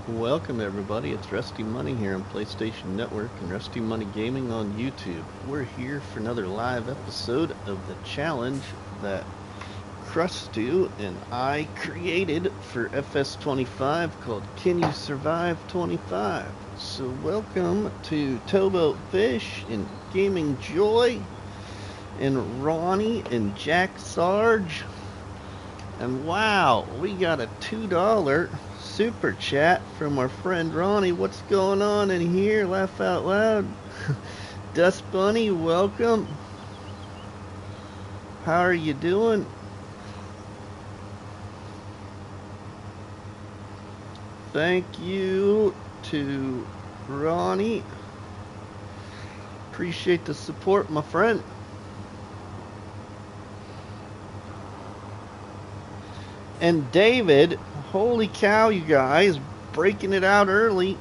Welcome everybody, it's RustyMoney here on PlayStation Network and RustyMoney Gaming on YouTube. We're here for another live episode of the challenge that Crustu and I created for FS25 called Can You Survive 25? So welcome to Towboat Fish and Gaming Joy and Ronnie and Jack Sarge. And wow, we got a $2 super chat from our friend Ronnie. What's going on in here? Laugh out loud. Dust Bunny, welcome. How are you doing? Thank you to Ronnie. Appreciate the support, my friend. And David, holy cow, you guys, breaking it out early.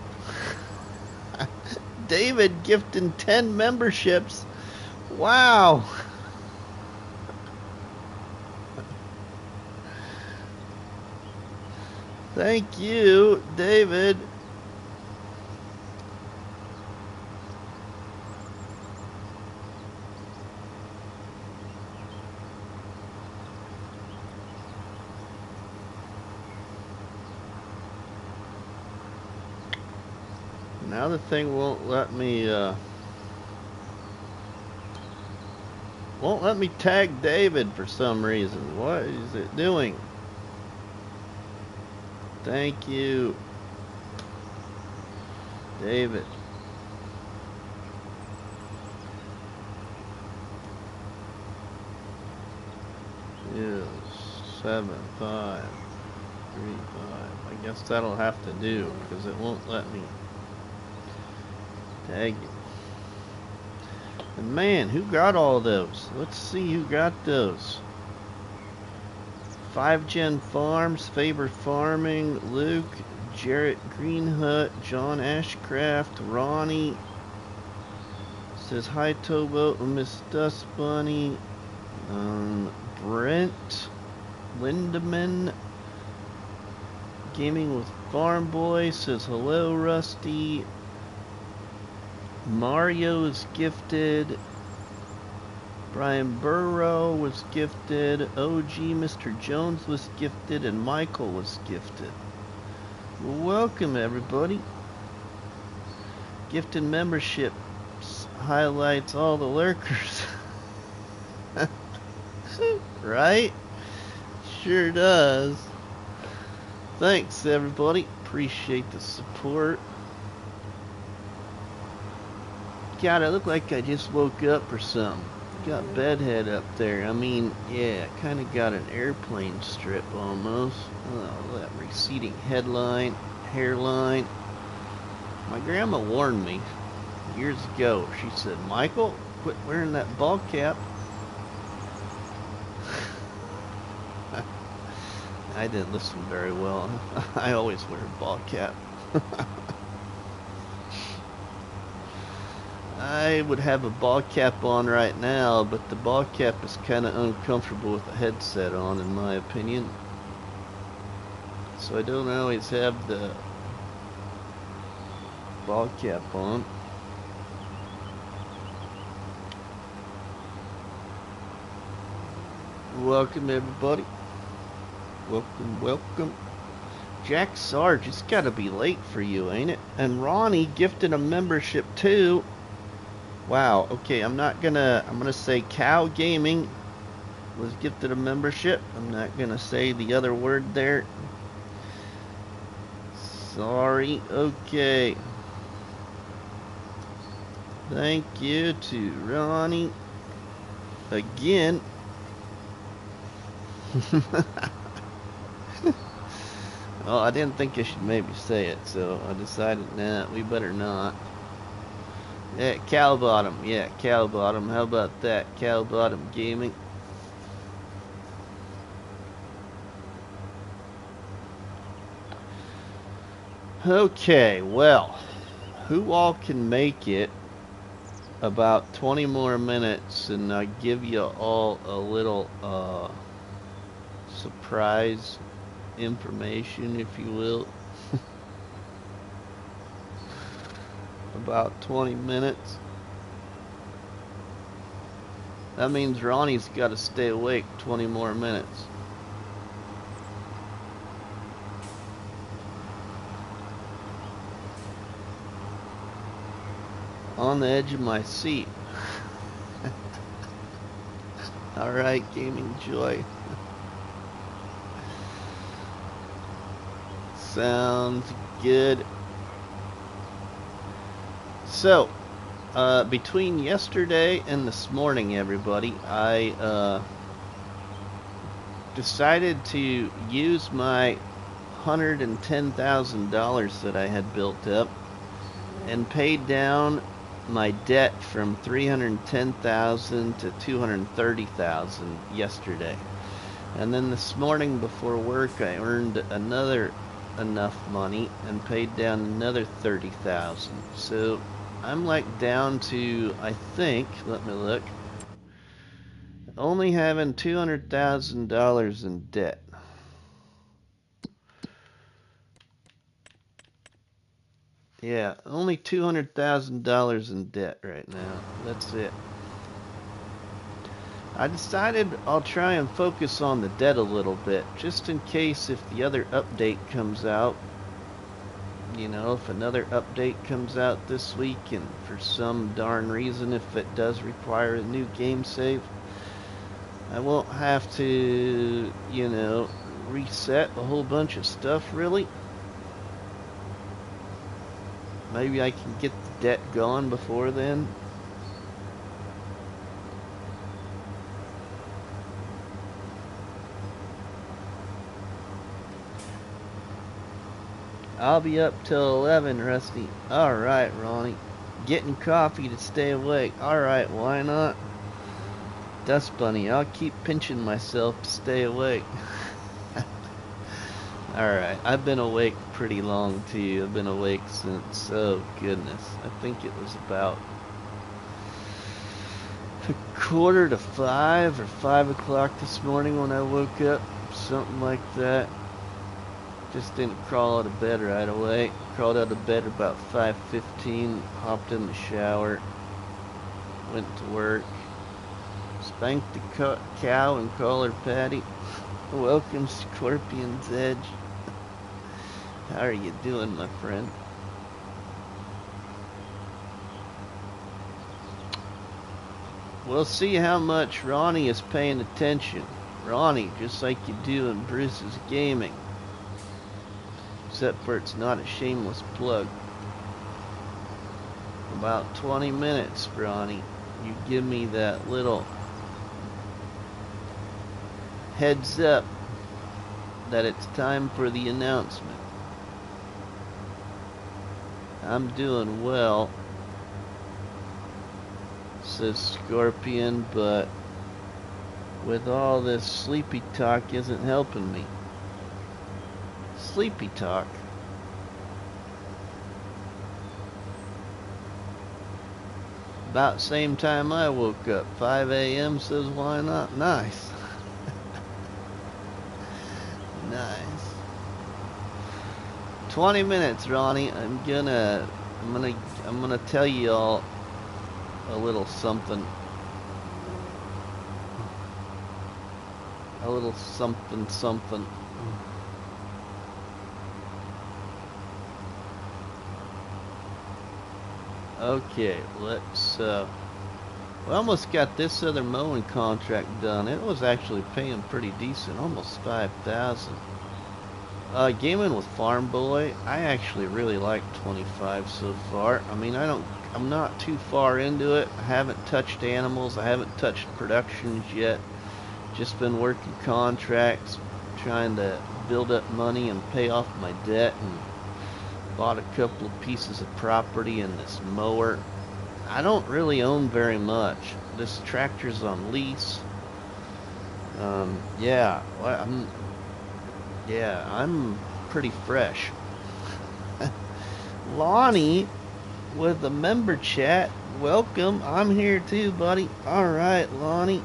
David gifting 10 memberships. Wow. Thank you, David. Now the thing won't let me tag David for some reason. What is it doing? Thank you, David. Yes, 7, 5, 3, 5. I guess that'll have to do because it won't let me tag you. And man, who got all those? Let's see who got those. 5 Gen Farms, Faber Farming, Luke, Jarrett Greenhut, John Ashcraft, Ronnie. Says hi Towboat and Miss Dust Bunny. Brent, Lindemann, Gaming with Farm Boy says hello Rusty. Mario is gifted. Brian Burrow was gifted. OG Mr. Jones was gifted. And Michael was gifted. Welcome, everybody. Gifted memberships highlights all the lurkers. Right? Sure does. Thanks, everybody. Appreciate the support. God, I look like I just woke up or something. Got bedhead up there. I mean, yeah, kind of got an airplane strip almost. Oh, that receding hairline. My grandma warned me years ago. She said, Michael, quit wearing that ball cap. I didn't listen very well. I always wear a ball cap. I would have a ball cap on right now, but the ball cap is kind of uncomfortable with the headset on, in my opinion. So I don't always have the ball cap on. Welcome, everybody. Welcome. Jack Sarge, it's gotta be late for you, ain't it? And Ronnie gifted a membership too. Wow, okay, I'm gonna say Cow Gaming was gifted a membership. I'm not gonna say the other word there. Sorry, okay. Thank you to Ronnie. Again. Oh, I didn't think I should maybe say it, so I decided, nah, we better not. Yeah, Cow Bottom. Yeah, Cow Bottom. How about that? Cow Bottom Gaming. Okay, well, who all can make it about 20 more minutes and I give you all a little surprise information, if you will. about 20 minutes. That means Ronnie's got to stay awake 20 more minutes. On the edge of my seat. Alright, Gaming Joy. Sounds good. So, between yesterday and this morning, everybody, I decided to use my $110,000 that I had built up and paid down my debt from $310,000 to $230,000 yesterday. And then this morning before work, I earned another enough money and paid down another $30,000. So I'm like down to, I think, let me look, only having $200,000 in debt. Yeah, only $200,000 in debt right now. That's it. I decided I'll try and focus on the debt a little bit, just in case if the other update comes out. You know, if another update comes out this week, and for some darn reason, if it does require a new game save, I won't have to, you know, reset a whole bunch of stuff, really. Maybe I can get the debt gone before then. I'll be up till 11, Rusty. Alright, Ronnie. Getting coffee to stay awake. Alright, why not? Dust Bunny, I'll keep pinching myself to stay awake. Alright, I've been awake pretty long too. I've been awake since, oh goodness, I think it was about 4:45 or 5 o'clock this morning when I woke up. Something like that. Just didn't crawl out of bed right away. Crawled out of bed about 5:15, hopped in the shower, went to work, spanked the cow and called her Patty. Welcome, Scorpion's Edge. How are you doing, my friend? We'll see how much Ronnie is paying attention. Ronnie, just like you do in Bruce's Gaming. Except for it's not a shameless plug. About 20 minutes, Ronnie. You give me that little heads up that it's time for the announcement. I'm doing well, says Scorpion, but with all this sleepy talk isn't helping me. Sleepy talk? About same time I woke up, 5 a.m. says why not? Nice. Nice. 20 minutes, Ronnie. I'm gonna tell you all a little something. A little something something. Okay, let's we almost got this other mowing contract done. It was actually paying pretty decent, almost 5,000. Gaming with Farm Boy, I actually really like 25 so far. I mean, I'm not too far into it. I haven't touched animals, I haven't touched productions yet. Just been working contracts, trying to build up money and pay off my debt, and bought a couple of pieces of property in this mower. I don't really own very much. This tractor's on lease. Yeah, well, I'm pretty fresh. Lonnie with the member chat. Welcome. I'm here too, buddy. Alright, Lonnie.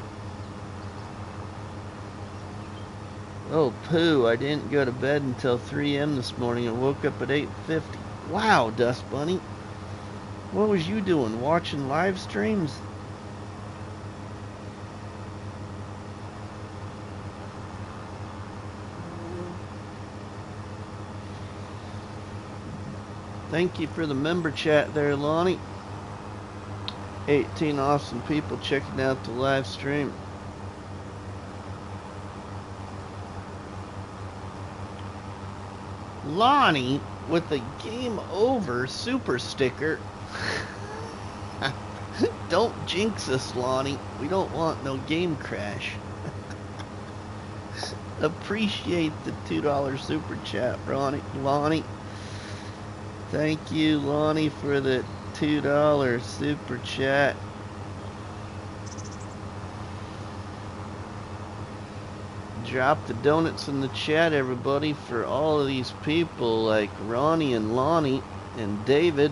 Oh, poo. I didn't go to bed until 3 a.m. this morning and woke up at 8:50. Wow, Dust Bunny. What was you doing? Watching live streams? Thank you for the member chat there, Lonnie. 18 awesome people checking out the live stream. Lonnie with the game over super sticker. Don't jinx us, Lonnie. We don't want no game crash. Appreciate the $2 super chat, Lonnie. Thank you, Lonnie, for the $2 super chat. Drop the donuts in the chat, everybody, for all of these people like Ronnie and Lonnie and David.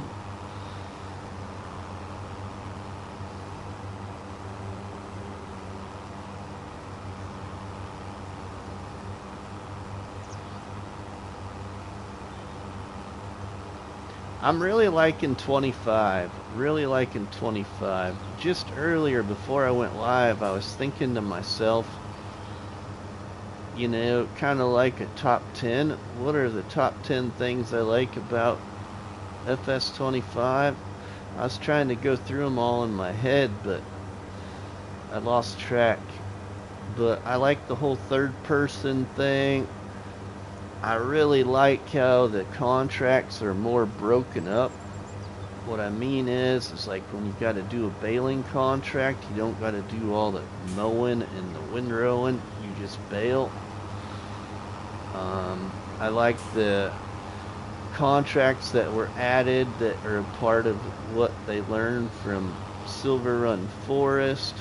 I'm really liking 25. Really liking 25. Just earlier, before I went live, I was thinking to myself, you know, kind of like a top 10. What are the top 10 things I like about FS25? I was trying to go through them all in my head, but I lost track. But I like the whole third-person thing. I really like how the contracts are more broken up. What I mean is like when you've got to do a baling contract, you don't got to do all the mowing and the windrowing. You just bale. I like the contracts that were added that are a part of what they learned from Silver Run Forest.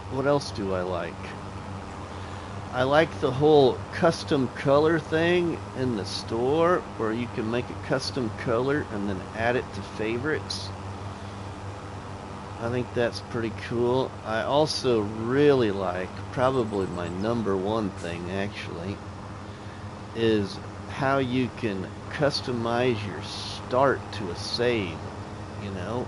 What else do I like? I like the whole custom color thing in the store, where you can make a custom color and then add it to favorites. I think that's pretty cool. I also really like, probably my #1 thing actually, is how you can customize your start to a save, you know,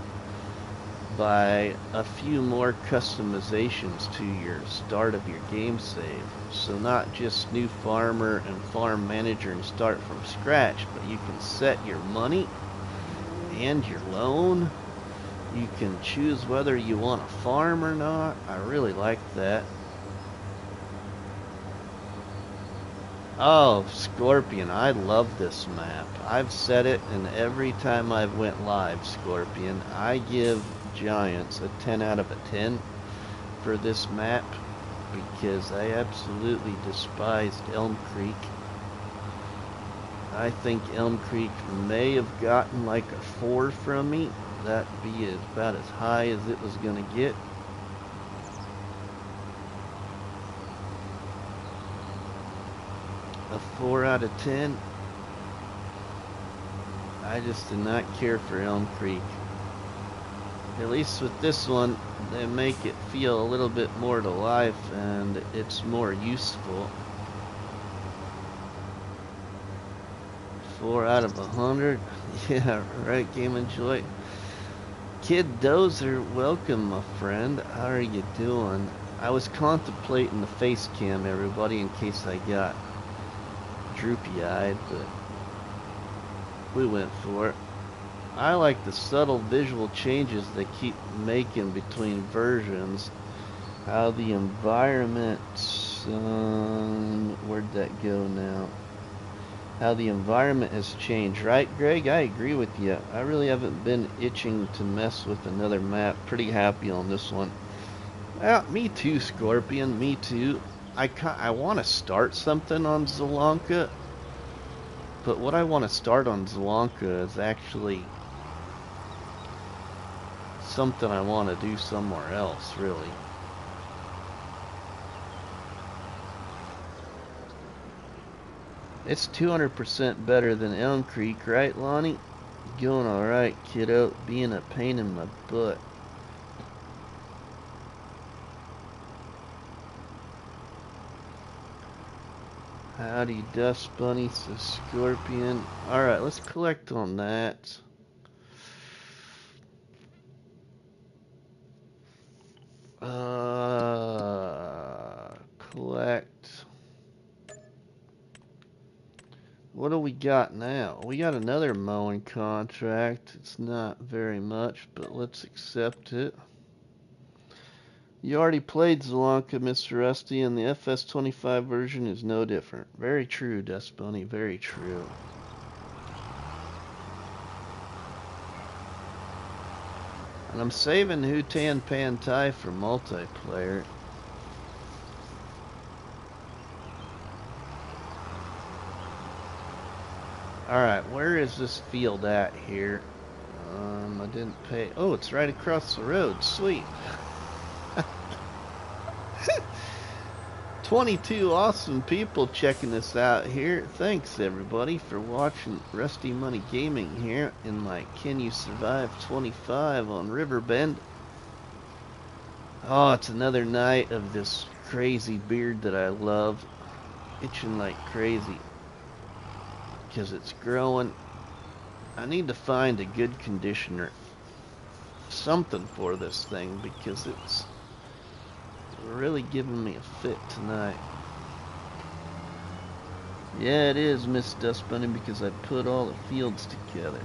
by a few more customizations to your start of your game save. So not just new farmer and farm manager and start from scratch, but you can set your money and your loan. You can choose whether you want to farm or not. I really like that. Oh, Scorpion, I love this map. I've said it, and every time I've went live, Scorpion, I give Giants a 10 out of a 10 for this map, because I absolutely despised Elm Creek. I think Elm Creek may have gotten like a 4 from me. That'd be about as high as it was going to get. A 4 out of 10. I just did not care for Elm Creek. At least with this one, they make it feel a little bit more to life, and it's more useful. 4 out of 100. Yeah, right, Game Enjoy. Kid Dozer, welcome, my friend. How are you doing? I was contemplating the face cam, everybody, in case I got droopy-eyed, but we went for it. I like the subtle visual changes they keep making between versions. How the environment, where'd that go now? How the environment has changed, right, Greg? I agree with you. I really haven't been itching to mess with another map. Pretty happy on this one. Well, me too, Scorpion. Me too. I want to start something on Zelonka, but what I want to start on Zelonka is actually something I want to do somewhere else, really. It's 200% better than Elm Creek, right, Lonnie? Going alright, kiddo. Being a pain in my butt. Howdy, Dust Bunny, says Scorpion. Alright, let's collect on that. Collect. What do we got now? We got another mowing contract. It's not very much, but let's accept it. You already played Zelonka, Mr. Rusty, and the FS25 version is no different. Very true, Dust Bunny, very true. And I'm saving Hutan Pantai for multiplayer. Alright, where is this field at here? I didn't pay. Oh, it's right across the road. Sweet. 22 awesome people checking this out here. Thanks everybody for watching Rusty Money Gaming here in my Can You Survive 25 on Riverbend. Oh, it's another night of this crazy beard that I love. Itching like crazy because it's growing. I need to find a good conditioner, something for this thing, because it's really giving me a fit tonight. Yeah, it is, Miss Dust Bunny, because I put all the fields together.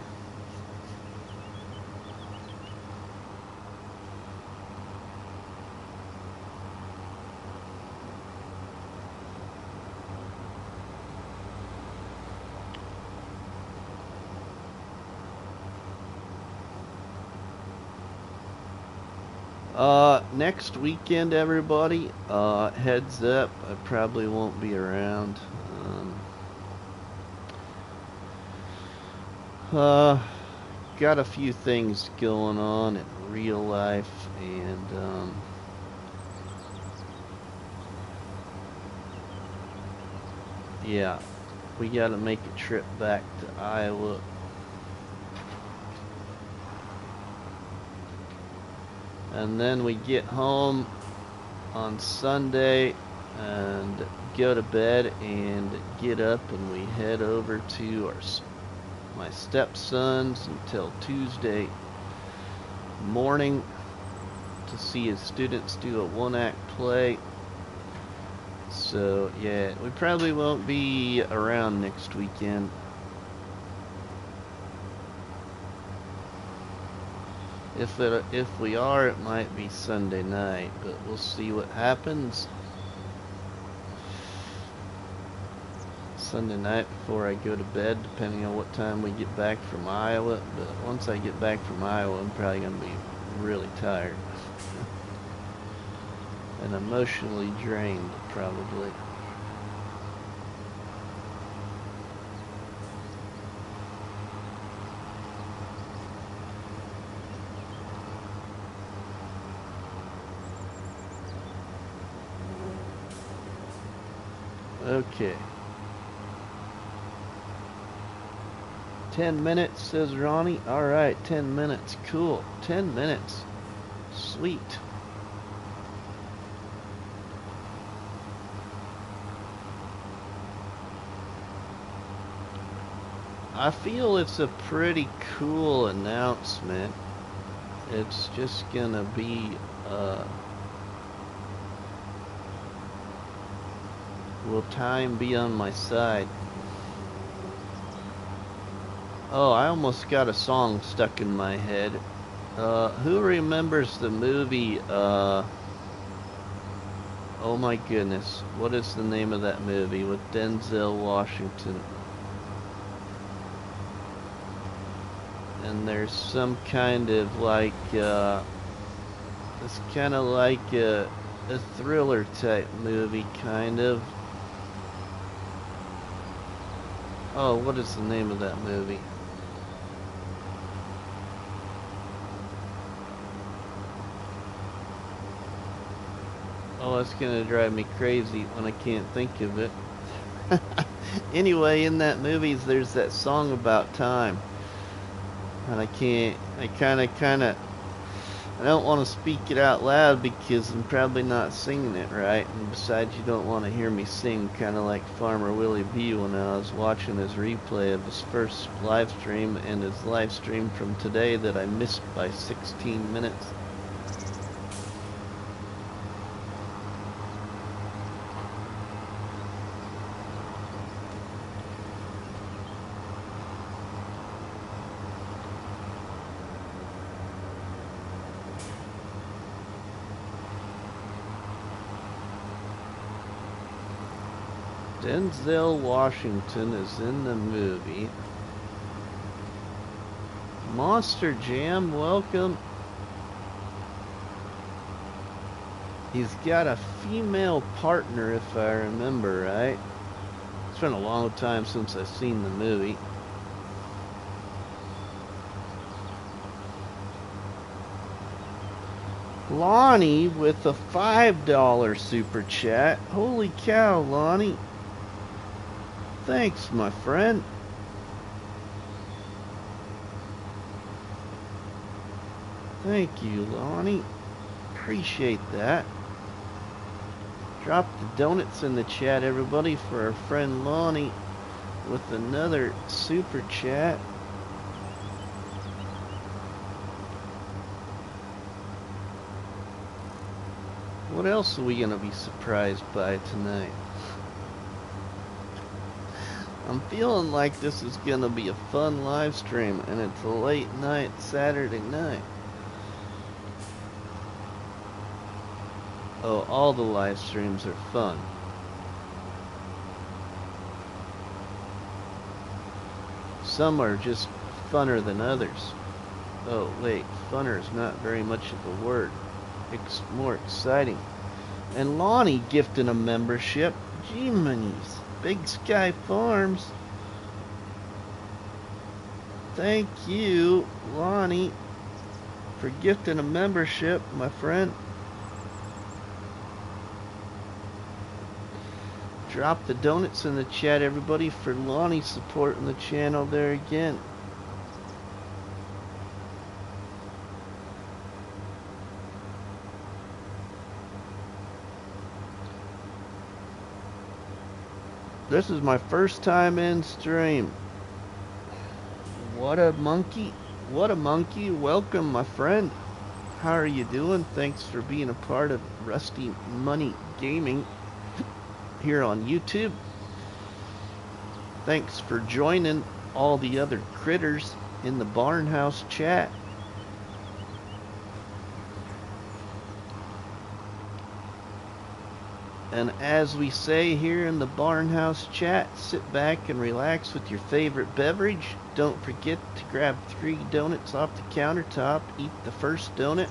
Next weekend, everybody, heads up, I probably won't be around. Got a few things going on in real life, and, yeah, we gotta make a trip back to Iowa. And then we get home on Sunday and go to bed and get up, and we head over to my stepson's until Tuesday morning to see his students do a one-act play. So yeah, we probably won't be around next weekend. If we are, it might be Sunday night, but we'll see what happens. Sunday night before I go to bed, depending on what time we get back from Iowa. But once I get back from Iowa, I'm probably going to be really tired and emotionally drained, probably. Okay. 10 minutes, says Ronnie. Alright, 10 minutes. Cool. 10 minutes. Sweet. I feel it's a pretty cool announcement. It's just gonna be, will time be on my side? Oh, I almost got a song stuck in my head. Who remembers the movie, oh my goodness, what is the name of that movie with Denzel Washington? And there's some kind of like, it's kind of like a thriller type movie, kind of. Oh, what is the name of that movie? Oh, it's gonna drive me crazy when I can't think of it. Anyway, in that movie, there's that song about time. And I kinda I don't want to speak it out loud because I'm probably not singing it right, and besides you don't want to hear me sing kind of like Farmer Willie B when I was watching his replay of his first live stream and his live stream from today that I missed by 16 minutes. Denzel Washington is in the movie. Monster Jam, welcome. He's got a female partner, if I remember right. It's been a long time since I've seen the movie. Lonnie with a $5 super chat. Holy cow, Lonnie. Thanks, my friend. Thank you, Lonnie. Appreciate that. Drop the donuts in the chat, everybody, for our friend Lonnie with another super chat. What else are we going to be surprised by tonight? I'm feeling like this is going to be a fun live stream, and it's a late night Saturday night. Oh, all the live streams are fun. Some are just funner than others. Oh, wait, funner is not very much of a word. It's more exciting. And Lonnie gifting a membership. G-Monies. Big Sky Farms. Thank you, Lonnie, for gifting a membership, my friend. Drop the donuts in the chat, everybody, for Lonnie supporting the channel there again. This is my first time in stream. What a monkey. What a monkey. Welcome, my friend. How are you doing? Thanks for being a part of Rusty Money Gaming here on YouTube. Thanks for joining all the other critters in the Barnhouse chat. And as we say here in the Barnhouse chat, sit back and relax with your favorite beverage. Don't forget to grab 3 donuts off the countertop. Eat the first donut.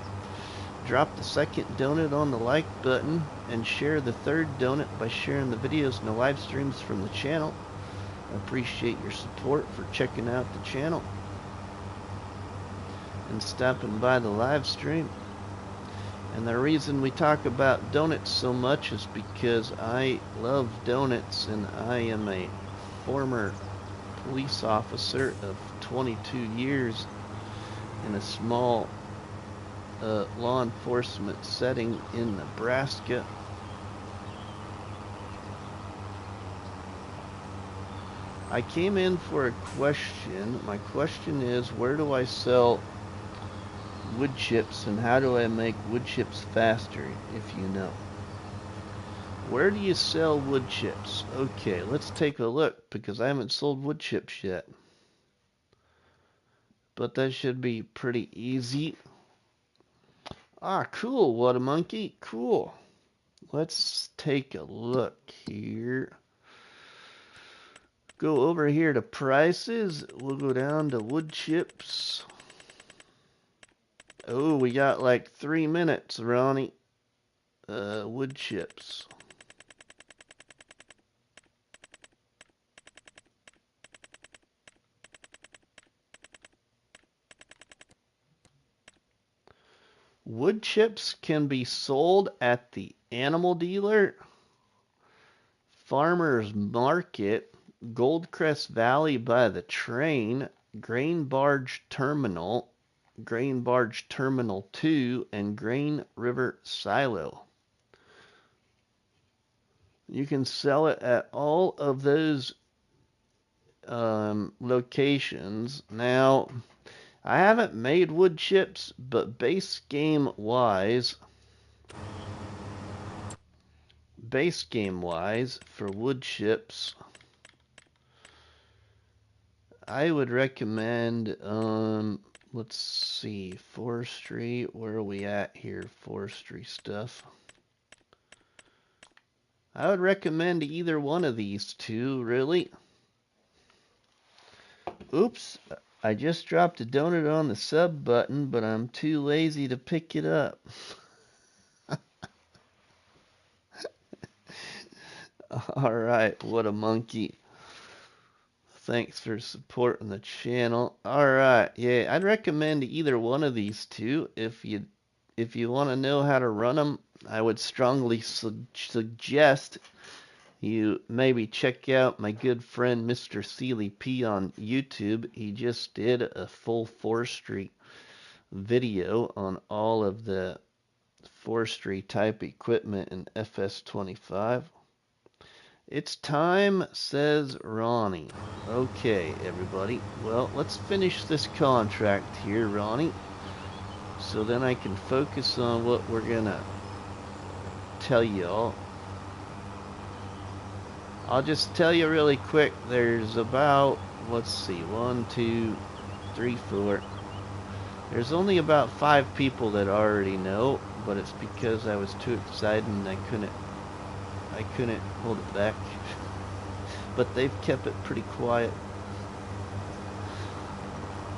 Drop the second donut on the like button. And share the third donut by sharing the videos and the live streams from the channel. I appreciate your support for checking out the channel and stopping by the live stream. And the reason we talk about donuts so much is because I love donuts, and I am a former police officer of 22 years in a small law enforcement setting in Nebraska. I came in for a question. My question is, where do I sell wood chips, and how do I make wood chips faster, if you know? Where do you sell wood chips? Okay, let's take a look, because I haven't sold wood chips yet. But that should be pretty easy. Ah, cool, what a monkey. Cool. Let's take a look here. Go over here to prices. We'll go down to wood chips. Oh, we got like 3 minutes, Ronnie. Wood chips. Wood chips can be sold at the animal dealer, farmer's market, Goldcrest Valley by the train, grain barge terminal, Grain Barge Terminal 2, and Grain River Silo. You can sell it at all of those locations. Now, I haven't made wood chips, but base game wise, for wood chips, I would recommend, let's see, forestry. Where are we at here? Forestry stuff. I would recommend either one of these two, really. Oops, I just dropped a donut on the sub button, but I'm too lazy to pick it up. Alright, what a monkey. Thanks for supporting the channel. Alright, yeah, I'd recommend either one of these two. If you want to know how to run them, I would strongly suggest you maybe check out my good friend Mr. Sealy P on YouTube. He just did a full forestry video on all of the forestry type equipment in FS25. It's time, says Ronnie. Okay, everybody. Well, let's finish this contract here, Ronnie, so then I can focus on what we're gonna tell y'all. I'll just tell you really quick, there's about, let's see, 1, 2, 3, 4. There's only about 5 people that already know, but it's because I was too excited and I couldn't hold it back. But they've kept it pretty quiet.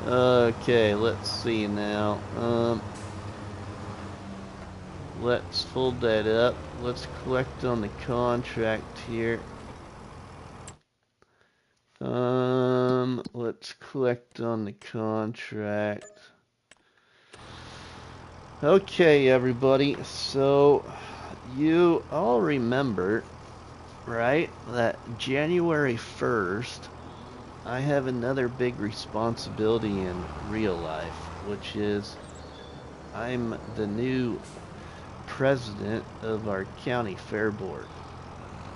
Okay, let's see now. Let's fold that up. Let's collect on the contract here. Let's collect on the contract. Okay, everybody. So, you all remember, right, that January 1st, I have another big responsibility in real life, which is I'm the new president of our county fair board,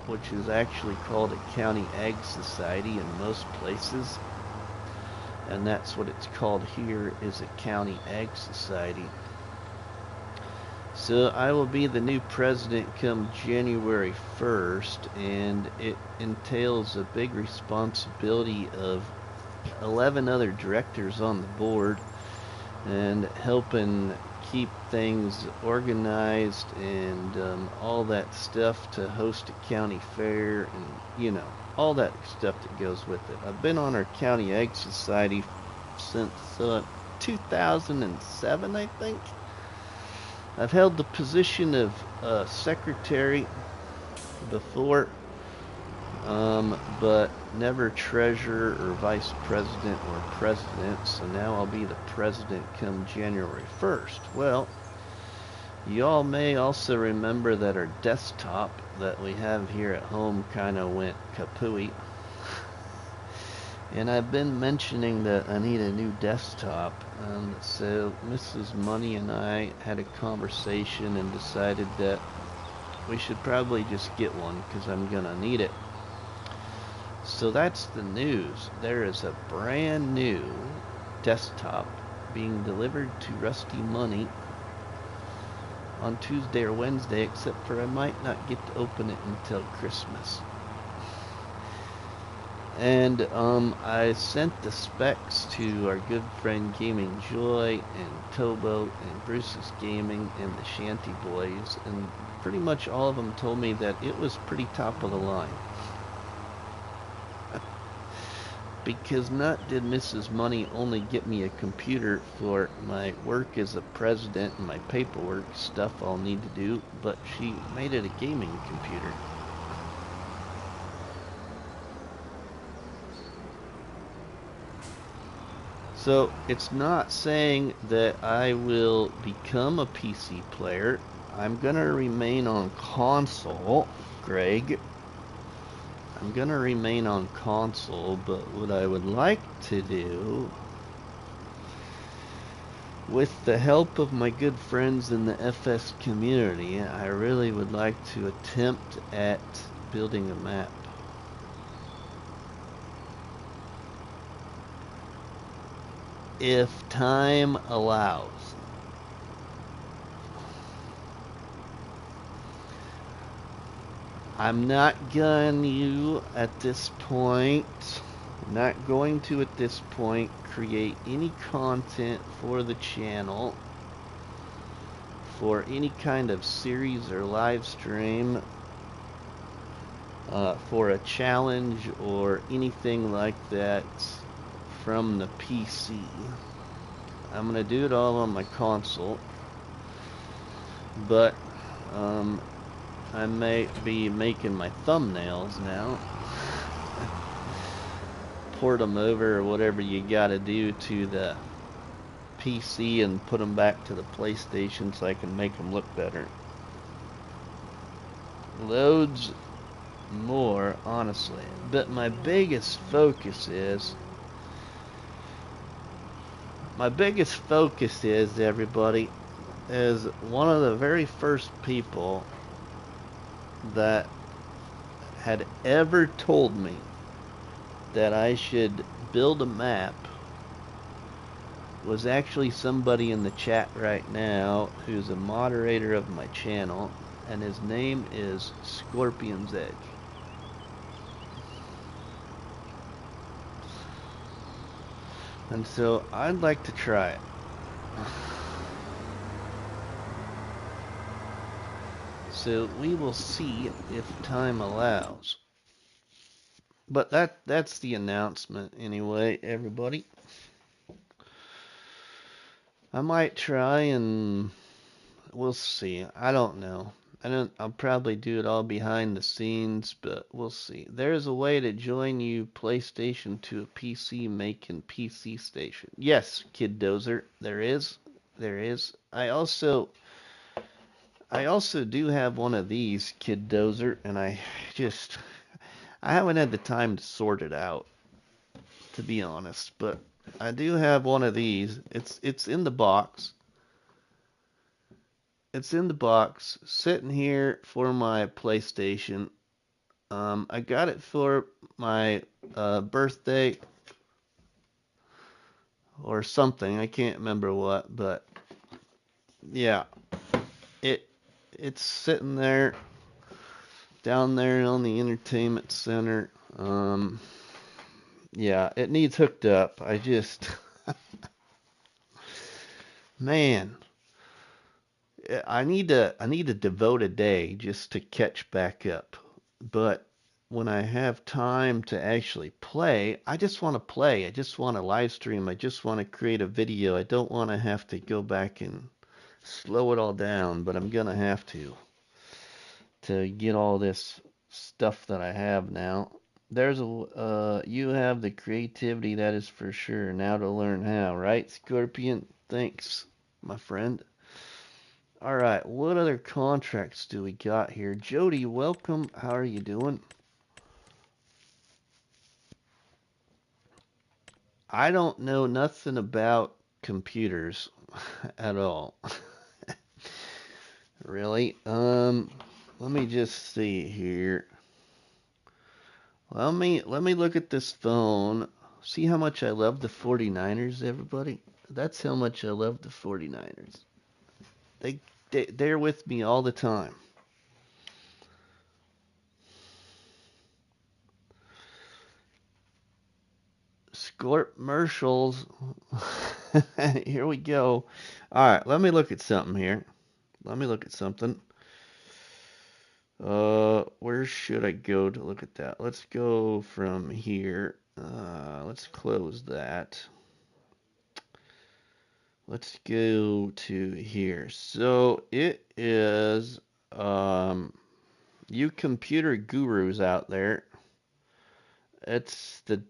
which is actually called a county ag society in most places, and that's what it's called here, is a county ag society. So I will be the new president come January 1st, and it entails a big responsibility of 11 other directors on the board and helping keep things organized and all that stuff to host a county fair and, you know, all that stuff that goes with it. I've been on our county ag society since 2007, I think. I've held the position of secretary before, but never treasurer or vice president or president, so now I'll be the president come January 1st. Well, you all may also remember that our desktop that we have here at home kind of went kapooey. And I've been mentioning that I need a new desktop, so Mrs. Money and I had a conversation and decided that we should probably just get one because I'm gonna need it. So that's the news. There is a brand new desktop being delivered to Rusty Money on Tuesday or Wednesday, except for I might not get to open it until Christmas. And I sent the specs to our good friend Gaming Joy and Tobo and Bruce's Gaming and the Shanty Boys, and pretty much all of them told me that it was pretty top of the line. Because not did Mrs. Money only get me a computer for my work as a president and my paperwork stuff I'll need to do, but she made it a gaming computer. So it's not saying that I will become a PC player. I'm going to remain on console, Greg. I'm going to remain on console, but what I would like to do With the help of my good friends in the FS community, I really would like to attempt at building a map. If time allows. I'm not going to at this point, create any content for the channel for any kind of series or live stream, for a challenge or anything like that from the PC. I'm gonna do it all on my console, but I may be making my thumbnails now. Port them over or whatever you gotta do to the PC and put them back to the PlayStation so I can make them look better. Loads more, honestly. But my biggest focus is, everybody, is one of the very first people that had ever told me that I should build a map was actually somebody in the chat right now who's a moderator of my channel, and his name is Scorpion's Edge. And so I'd like to try it. So we will see if time allows. But that's the announcement anyway, everybody. I might try and we'll see. I don't know. I'll probably do it all behind the scenes, but we'll see. There's a way to join you PlayStation to a PC making PC station. Yes, Kid Dozer, there is. There is. I also do have one of these, Kid Dozer, and I haven't had the time to sort it out, to be honest, but I do have one of these. It's in the box. It's in the box, sitting here for my PlayStation. I got it for my birthday or something. I can't remember what, but yeah, it's sitting there down there on the entertainment center. Yeah, it needs hooked up. Man, I need to devote a day just to catch back up. But when I have time to actually play, I just want to play. I just want to live stream. I just want to create a video. I don't want to have to go back and slow it all down, but I'm gonna have to get all this stuff that I have now. You have the creativity, that is for sure. Now to learn how, right, Scorpion? Thanks, my friend. All right, what other contracts do we got here? Jody, welcome. How are you doing? I don't know nothing about computers at all. Really? Let me just see here. Let me look at this phone. See how much I love the 49ers, everybody? That's how much I love the 49ers. They're with me all the time. Commercials. Here we go. All right, let me look at something here. Let me look at something. Where should I go to look at that? Let's go from here. Let's close that. Let's go to here. So it is, you computer gurus out there. It's the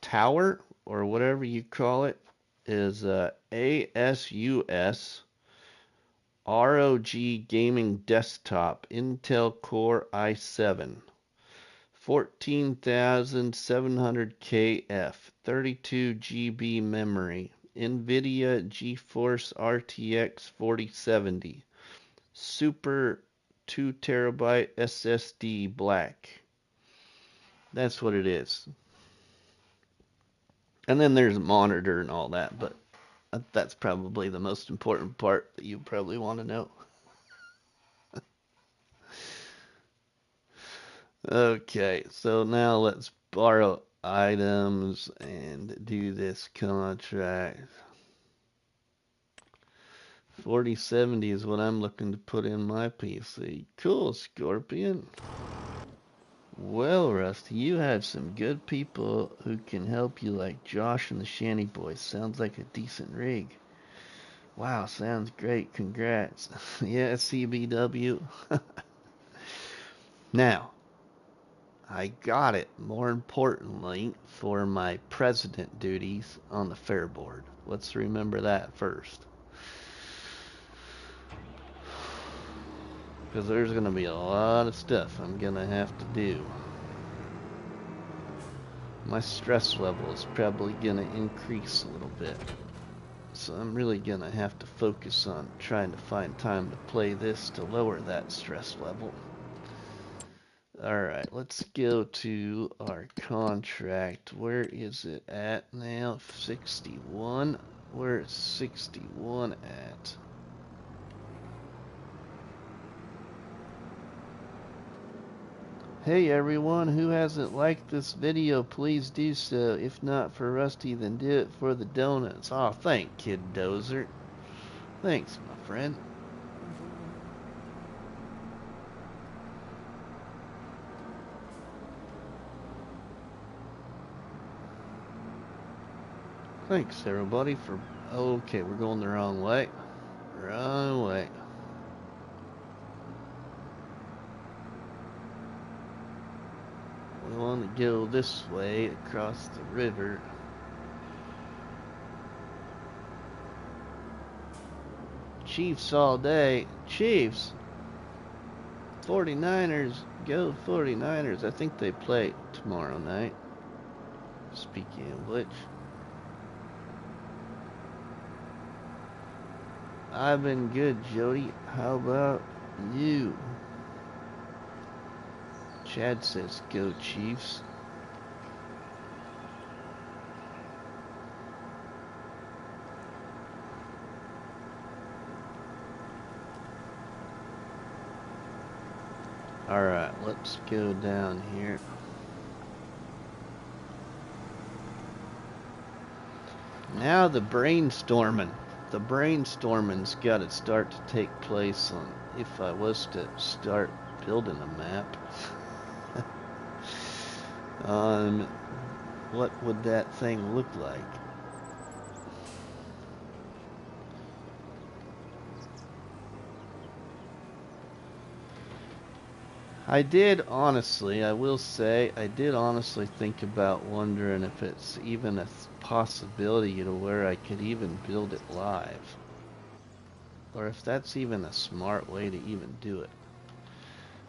tower, or whatever you call it, is ASUS ROG Gaming Desktop Intel Core i7 14700KF 32 GB memory. NVIDIA GeForce RTX 4070. Super 2 terabyte SSD black. That's what it is. And then there's a monitor and all that, but that's probably the most important part that you probably want to know. Okay, so now let's borrow items and do this contract. 4070 is what I'm looking to put in my PC. Cool, Scorpion. Well, Rusty, you have some good people who can help you, like Josh and the Shanty Boys. Sounds like a decent rig. Wow, sounds great. Congrats. Yeah, CBW. Now, I got it, more importantly, for my president duties on the fair board. Let's remember that first. Because there's going to be a lot of stuff I'm going to have to do. My stress level is probably going to increase a little bit. So I'm really going to have to focus on trying to find time to play this to lower that stress level. Alright, let's go to our contract. Where is it at now? 61? Where is 61 at? Hey everyone, who hasn't liked this video, please do so. If not for Rusty, then do it for the donuts. Aw, thank Kid Dozer. Thanks, my friend. Thanks everybody for... Okay, we're going the wrong way. Wrong way. We want to go this way across the river. Chiefs all day. Chiefs! 49ers. Go 49ers. I think they play tomorrow night. Speaking of which. I've been good, Jody. How about you? Chad says, go Chiefs. Alright, let's go down here. Now the brainstorming. The brainstorming's got to start to take place on if I was to start building a map. What would that thing look like? I did honestly, I will say, I did honestly think about wondering if it's even a possibility to where I could even build it live. Or if that's even a smart way to even do it.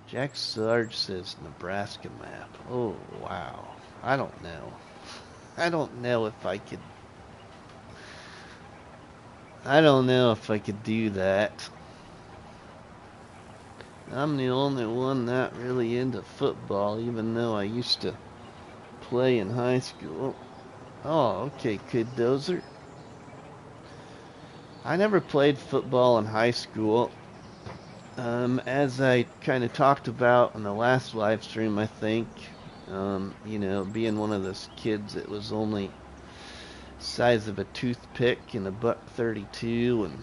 Jack Sarge says Nebraska map. Oh, wow. I don't know. I don't know if I could... I don't know if I could do that. I'm the only one not really into football, even though I used to play in high school. Oh, okay, Kid Dozer. I never played football in high school. As I kind of talked about in the last live stream, I think, you know, being one of those kids that was only size of a toothpick and a $1.32 and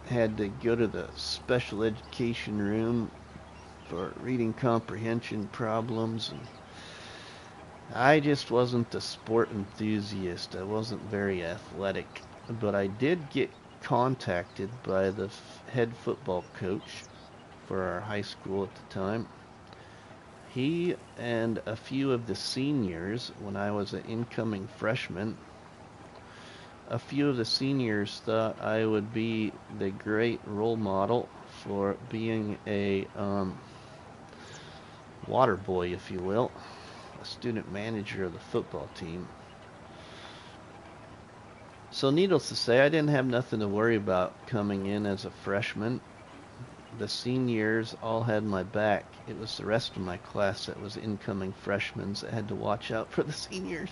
had to go to the special education room for reading comprehension problems, and I just wasn't a sport enthusiast. I wasn't very athletic, but I did get contacted by the head football coach for our high school at the time. He and a few of the seniors, when I was an incoming freshman, a few of the seniors thought I would be the great role model for being a water boy, if you will, a student manager of the football team. So needless to say, I didn't have nothing to worry about coming in as a freshman. The seniors all had my back. It was the rest of my class that was incoming freshmen that had to watch out for the seniors.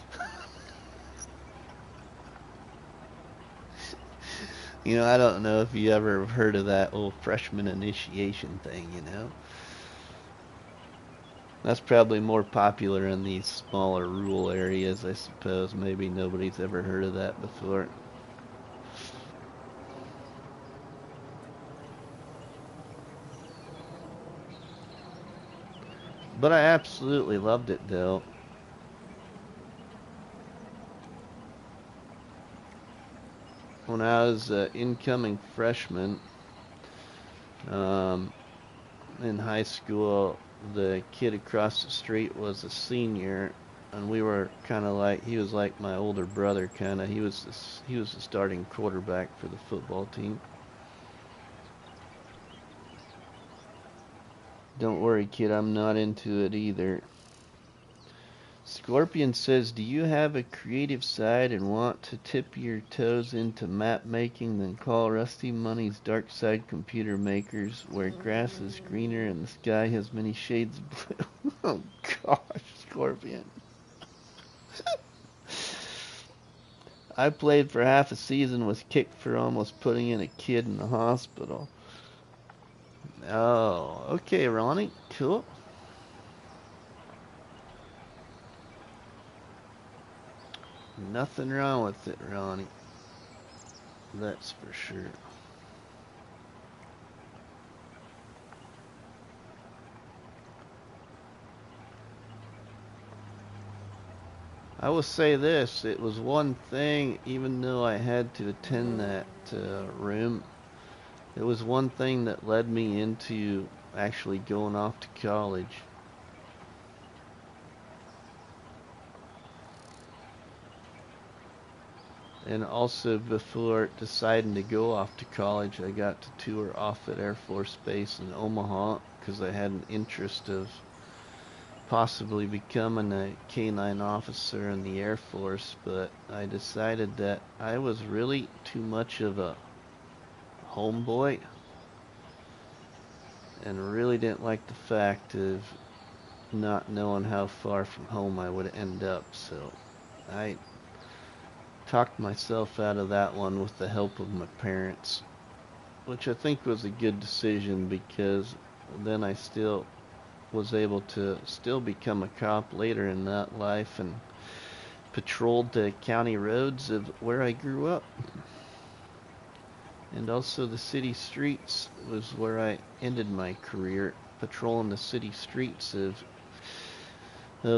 You know, I don't know if you ever heard of that old freshman initiation thing, you know. That's probably more popular in these smaller rural areas, I suppose. Maybe nobody's ever heard of that before. But I absolutely loved it, though. When I was an incoming freshman um, in high school, the kid across the street was a senior, and we were kind of like, he was like my older brother, kind of. He was the starting quarterback for the football team. Don't worry, kid, I'm not into it either. Scorpion says, do you have a creative side and want to tip your toes into map making? Then call Rusty Money's Dark Side Computer Makers, where grass is greener and the sky has many shades of blue. Oh gosh, Scorpion. I played for half a season, was kicked for almost putting in a kid in the hospital. Oh, okay, Ronnie, cool. Nothing wrong with it, Ronnie. That's for sure. I will say this, it was one thing, even though I had to attend that room, it was one thing that led me into actually going off to college. And also before deciding to go off to college, I got to tour Offutt Air Force Base in Omaha because I had an interest of possibly becoming a K-9 officer in the Air Force, but I decided that I was really too much of a homeboy and really didn't like the fact of not knowing how far from home I would end up, so I talked myself out of that one with the help of my parents, which I think was a good decision because then I still was able to still become a cop later in that life and patrolled the county roads of where I grew up. And also the city streets was where I ended my career, patrolling the city streets of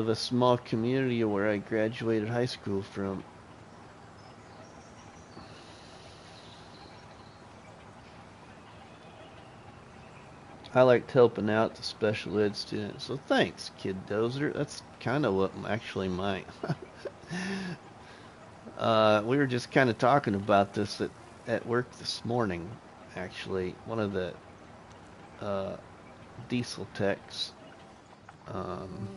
a small community where I graduated high school from. I liked helping out the special ed students, so thanks, Kid Dozer. That's kind of what actually my we were just kind of talking about this at work this morning. Actually, one of the uh, diesel techs um,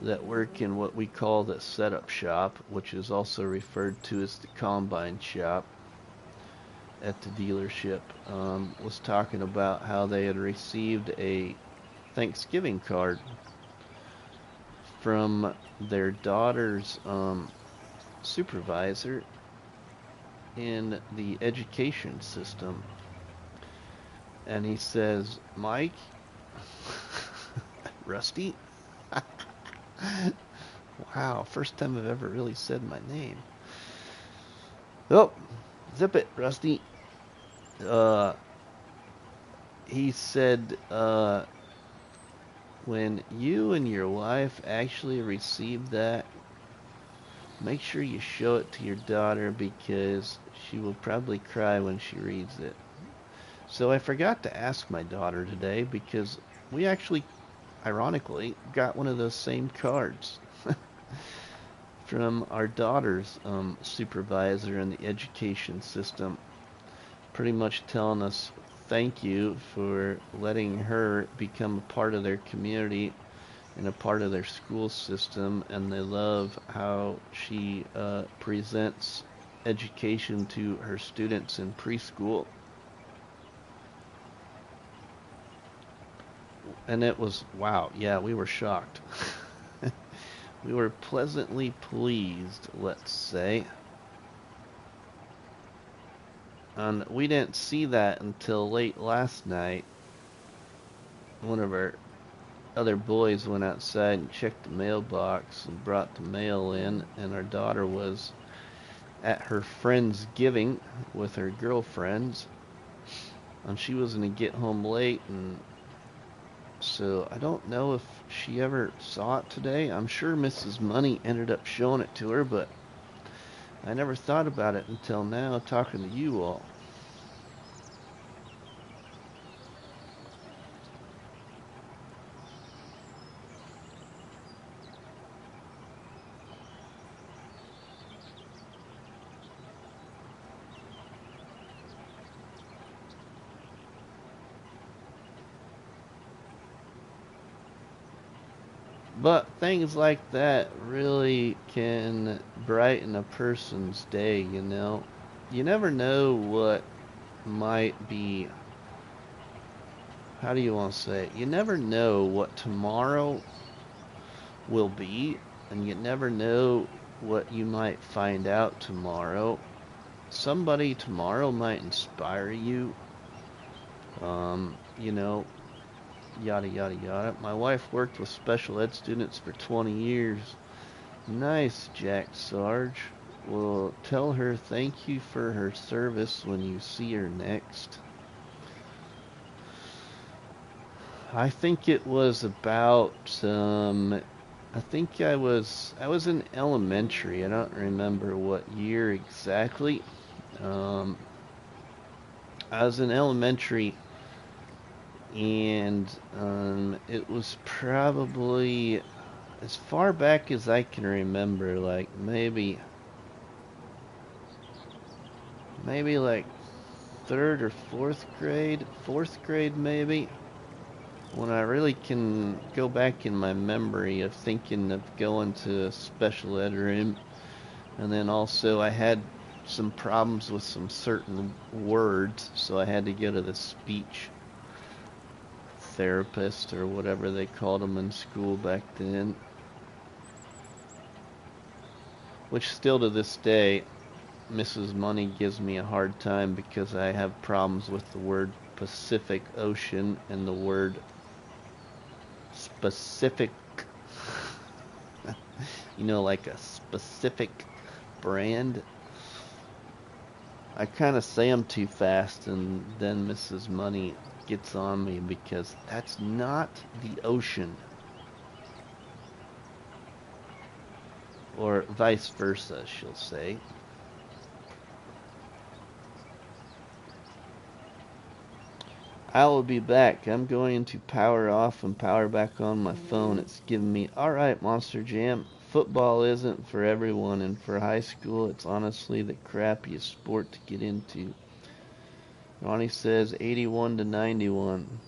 that work in what we call the setup shop, which is also referred to as the combine shop at the dealership, was talking about how they had received a Thanksgiving card from their daughter's supervisor in the education system. And he says, Mike, Rusty, wow, first time I've ever really said my name. Oh, zip it, Rusty. He said, when you and your wife actually receive that, make sure you show it to your daughter because she will probably cry when she reads it. So I forgot to ask my daughter today because we actually, ironically, got one of those same cards from our daughter's supervisor in the education system, pretty much telling us thank you for letting her become a part of their community and a part of their school system, and they love how she presents education to her students in preschool. And it was, wow, yeah, we were shocked. We were pleasantly pleased, let's say. And we didn't see that until late last night. One of our other boys went outside and checked the mailbox and brought the mail in, and our daughter was at her friend's giving with her girlfriends, and she was going to get home late, and so I don't know if she ever saw it today. I'm sure Mrs. Money ended up showing it to her, but I never thought about it until now talking to you all. But things like that really can brighten a person's day, you know. You never know what might be, how do you want to say it? You never know what tomorrow will be, and you never know what you might find out tomorrow. Somebody tomorrow might inspire you, you know, yada yada yada. My wife worked with special ed students for 20 years. Nice, Jack Sarge. Well, tell her thank you for her service when you see her next. I think it was about I think I was in elementary. I don't remember what year exactly. I was in elementary, and it was probably as far back as I can remember, like maybe like third or fourth grade maybe, when I really can go back in my memory of thinking of going to a special ed room. And then also I had some problems with some certain words, so I had to go to the speech therapist or whatever they called them in school back then. Which still to this day, Mrs. Money gives me a hard time because I have problems with the word Pacific Ocean and the word specific. You know, like a specific brand. I kind of say them too fast, and then Mrs. Money gets on me because that's not the ocean. Or vice versa, she'll say. I will be back. I'm going to power off and power back on my phone. It's giving me, alright, Monster Jam. Football isn't for everyone, and for high school, it's honestly the crappiest sport to get into. Ronnie says 81 to 91.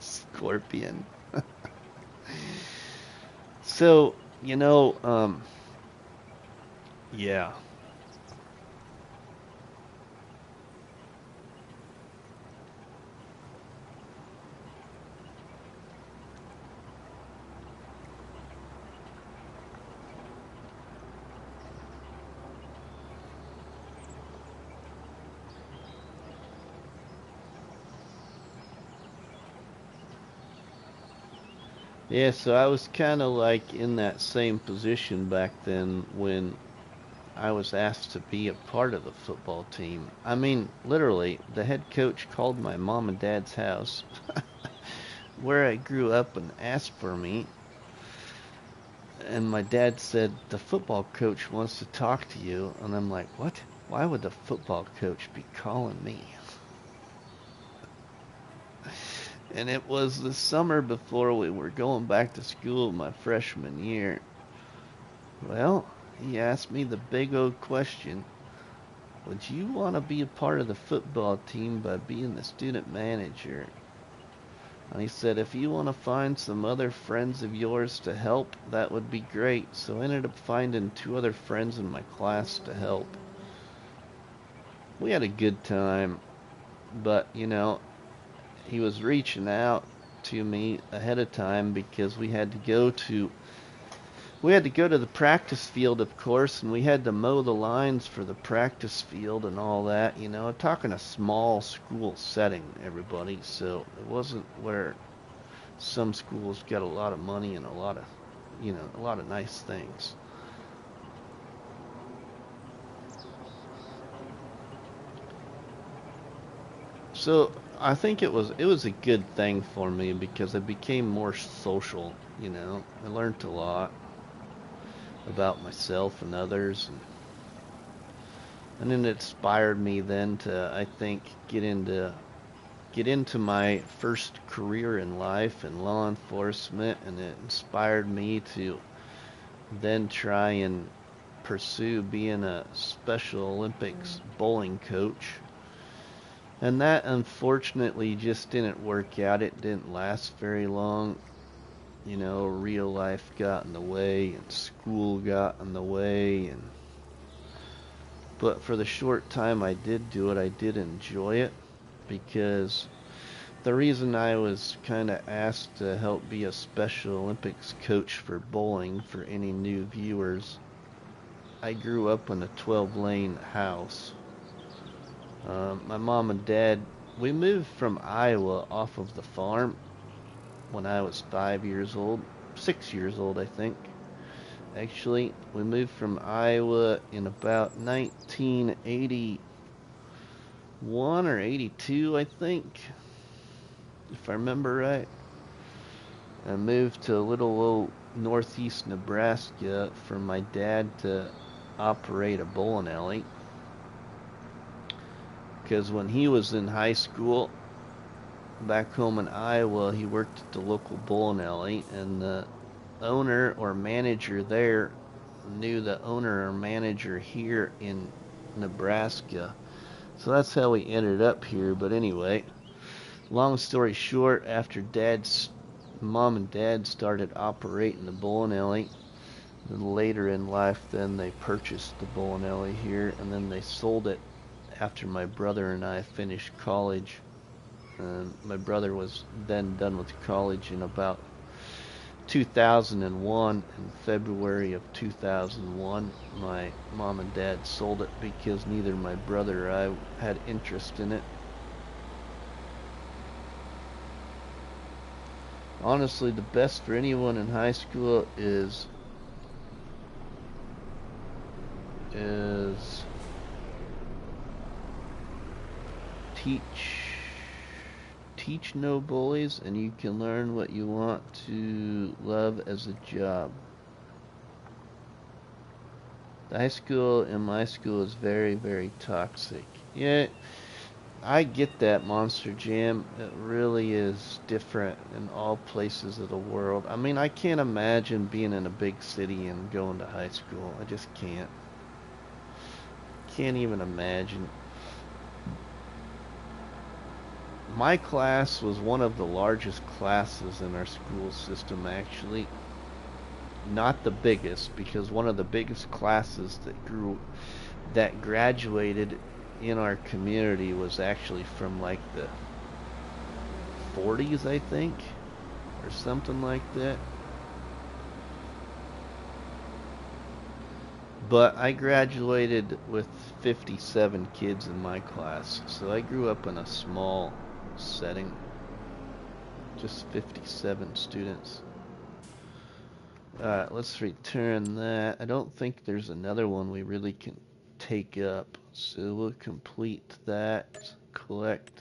Scorpion. So, you know, yeah. Yeah, so I was kind of like in that same position back then when I was asked to be a part of the football team. I mean, literally, the head coach called my mom and dad's house where I grew up and asked for me. And my dad said, the football coach wants to talk to you. And I'm like, what? Why would the football coach be calling me? And it was the summer before we were going back to school my freshman year. Well, he asked me the big old question, would you want to be a part of the football team by being the student manager? And he said, if you want to find some other friends of yours to help, that would be great. So I ended up finding 2 other friends in my class to help. We had a good time, but you know, he was reaching out to me ahead of time because we had to go to the practice field, of course, and we had to mow the lines for the practice field and all that. You know, I'm talking a small school setting, everybody, so it wasn't where some schools got a lot of money and a lot of, you know, a lot of nice things. So I think it was a good thing for me because I became more social, you know. I learned a lot about myself and others, and then it inspired me then to, I think, get into my first career in life in law enforcement, and it inspired me to then try and pursue being a Special Olympics bowling coach. And that unfortunately just didn't work out. It didn't last very long. You know, real life got in the way and school got in the way, and but for the short time I did do it, I did enjoy it, because the reason I was kind of asked to help be a Special Olympics coach for bowling, for any new viewers, I grew up in a 12-lane house. My mom and dad, we moved from Iowa off of the farm when I was 5 years old, 6 years old, I think. Actually, we moved from Iowa in about 1981 or 82, I think, if I remember right. I moved to a little old northeast Nebraska for my dad to operate a bowling alley. Because when he was in high school, back home in Iowa, he worked at the local bowling alley, and the owner or manager there knew the owner or manager here in Nebraska. So that's how we ended up here. But anyway, long story short, after mom and dad started operating the bowling alley, then later in life, then they purchased the bowling alley here, and then they sold it after my brother and I finished college. My brother was then done with college in about 2001. In February of 2001, my mom and dad sold it because neither my brother or I had interest in it. Honestly, the best for anyone in high school is teach no bullies, and you can learn what you want to love as a job. The high school in my school is very, very toxic. Yeah, I get that, Monster Jam. It really is different in all places of the world. I mean, I can't imagine being in a big city and going to high school. I just can't. Can't even imagine. My class was one of the largest classes in our school system, actually. Not the biggest, because one of the biggest classes that graduated in our community was actually from like the 40s, I think, or something like that. But I graduated with 57 kids in my class, so I grew up in a small setting. Just 57 students. Alright, let's return that. I don't think there's another one we really can take up, so we'll complete that. Collect.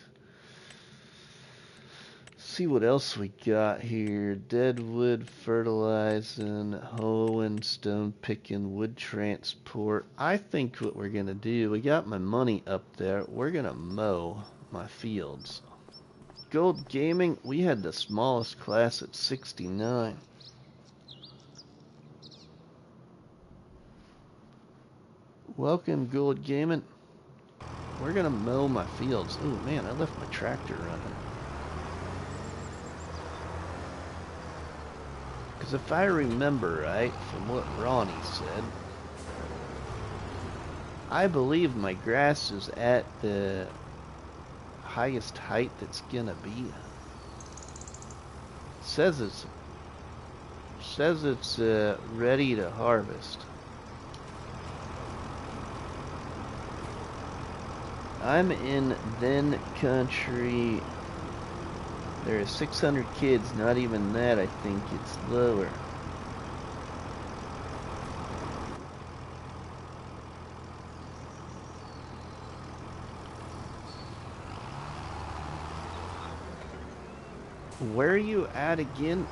See what else we got here. Deadwood, fertilizing, hoeing, stone picking, wood transport. I think what we're gonna do, we got my money up there, we're gonna mow my fields. Gold Gaming, we had the smallest class at 69. Welcome, Gold Gaming. We're gonna mow my fields. Oh man, I left my tractor running. Because if I remember right from what Ronnie said, I believe my grass is at the highest height that's gonna be. Says it's ready to harvest. I'm in then country. There are 600 kids, not even that. I think it's lower. Where are you at again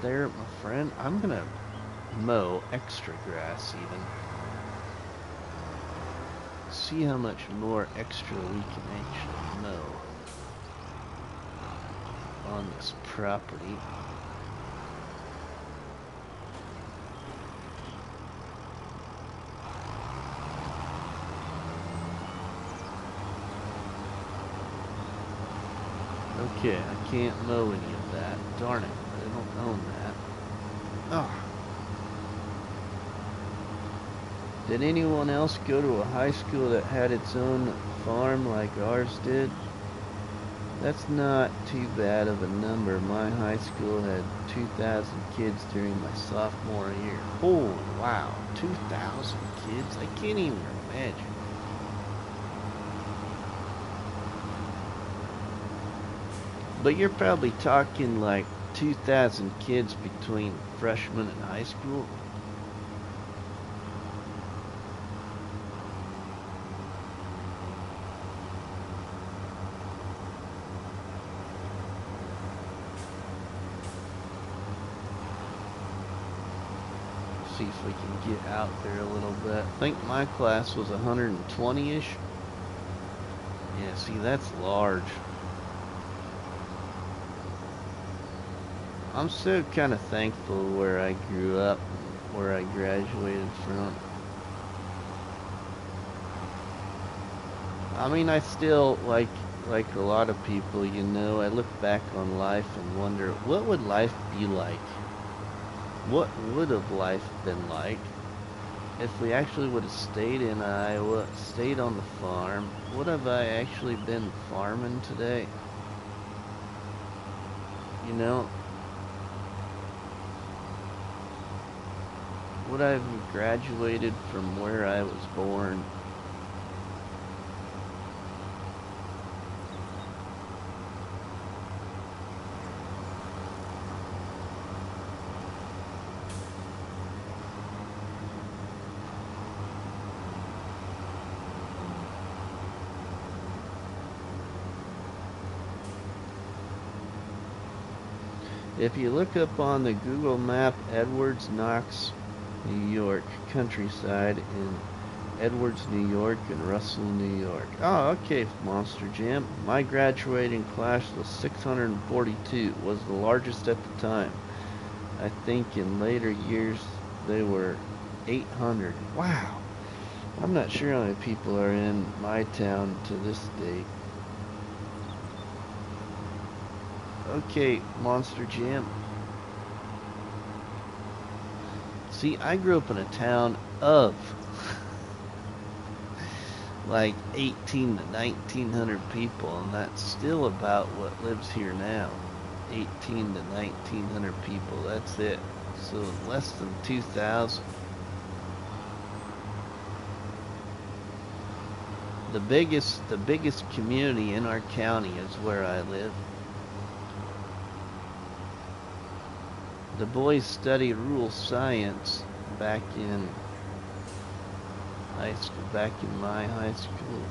there, my friend? I'm gonna mow extra grass even. See how much more extra we can actually mow on this property. Okay, I can't mow any of that. Darn it, I don't own that. Oh. Did anyone else go to a high school that had its own farm like ours did? That's not too bad of a number. My high school had 2,000 kids during my sophomore year. Oh, wow, 2,000 kids? I can't even imagine. But you're probably talking like 2,000 kids between freshman and high school. See if we can get out there a little bit. I think my class was 120-ish. Yeah, see, that's large. I'm so kind of thankful where I grew up, where I graduated from. I mean, I still, like a lot of people, you know, I look back on life and wonder, what would life be like? What would have life been like if we actually would have stayed in Iowa, stayed on the farm? Would have I actually been farming today? You know? Would I have graduated from where I was born? If you look up on the Google map, Edwards, Knox, New York, countryside in Edwards, New York, and Russell, New York. Oh, okay, Monster Jam. My graduating class was 642, was the largest at the time. I think in later years they were 800. Wow. I'm not sure how many people are in my town to this day. Okay, Monster Jam. See, I grew up in a town of like 18 to 1900 people, and that's still about what lives here now. 18 to 1900 people, that's it. So less than 2,000. The biggest community in our county is where I live. The boys studied rural science back in high school, back in my high school.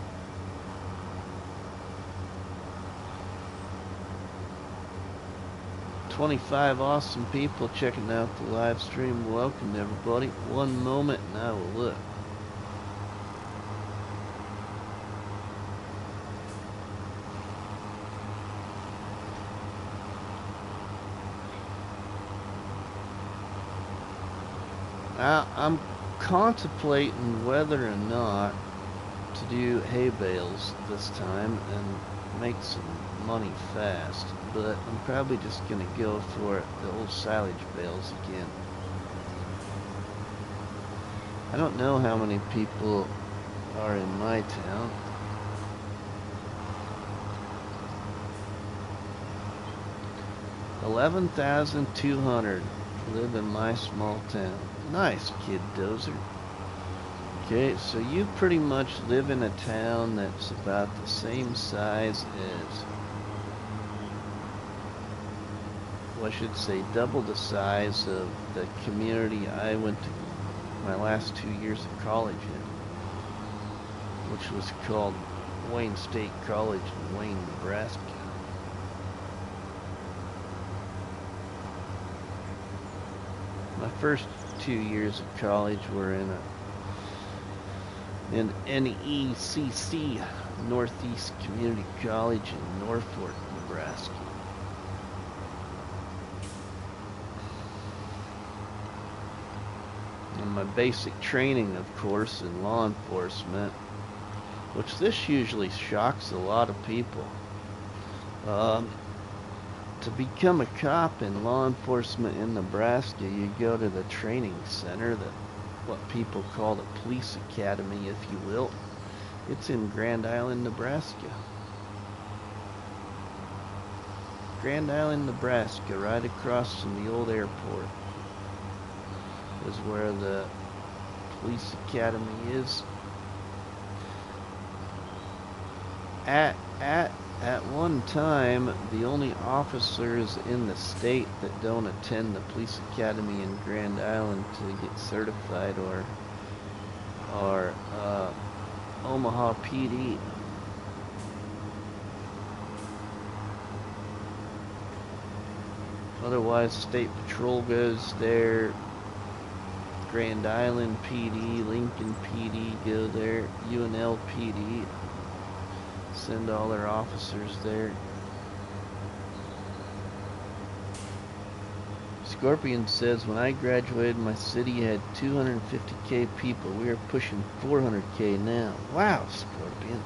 "25 awesome people checking out the live stream. Welcome everybody. One moment and I will look. I'm contemplating whether or not to do hay bales this time and make some money fast, but I'm probably just gonna go for the old silage bales again. I don't know how many people are in my town. $11,200 live in my small town. Nice, Kid Dozer. Okay, so you pretty much live in a town that's about the same size as, well, I should say double the size of the community I went to my last 2 years of college in, which was called Wayne State College in Wayne, Nebraska. My first 2 years of college were in NECC, Northeast Community College in Norfolk, Nebraska. And my basic training, of course, in law enforcement, which this usually shocks a lot of people. To become a cop in law enforcement in Nebraska, you go to the training center, what people call the police academy, if you will. It's in Grand Island, Nebraska. Grand Island, Nebraska, right across from the old airport, is where the police academy is. At one time, the only officers in the state that don't attend the police academy in Grand Island to get certified are Omaha PD. Otherwise, State Patrol goes there. Grand Island PD, Lincoln PD go there. UNL PD. Send all their officers there. Scorpion says, when I graduated, my city had 250K people. We are pushing 400K now. Wow, Scorpion.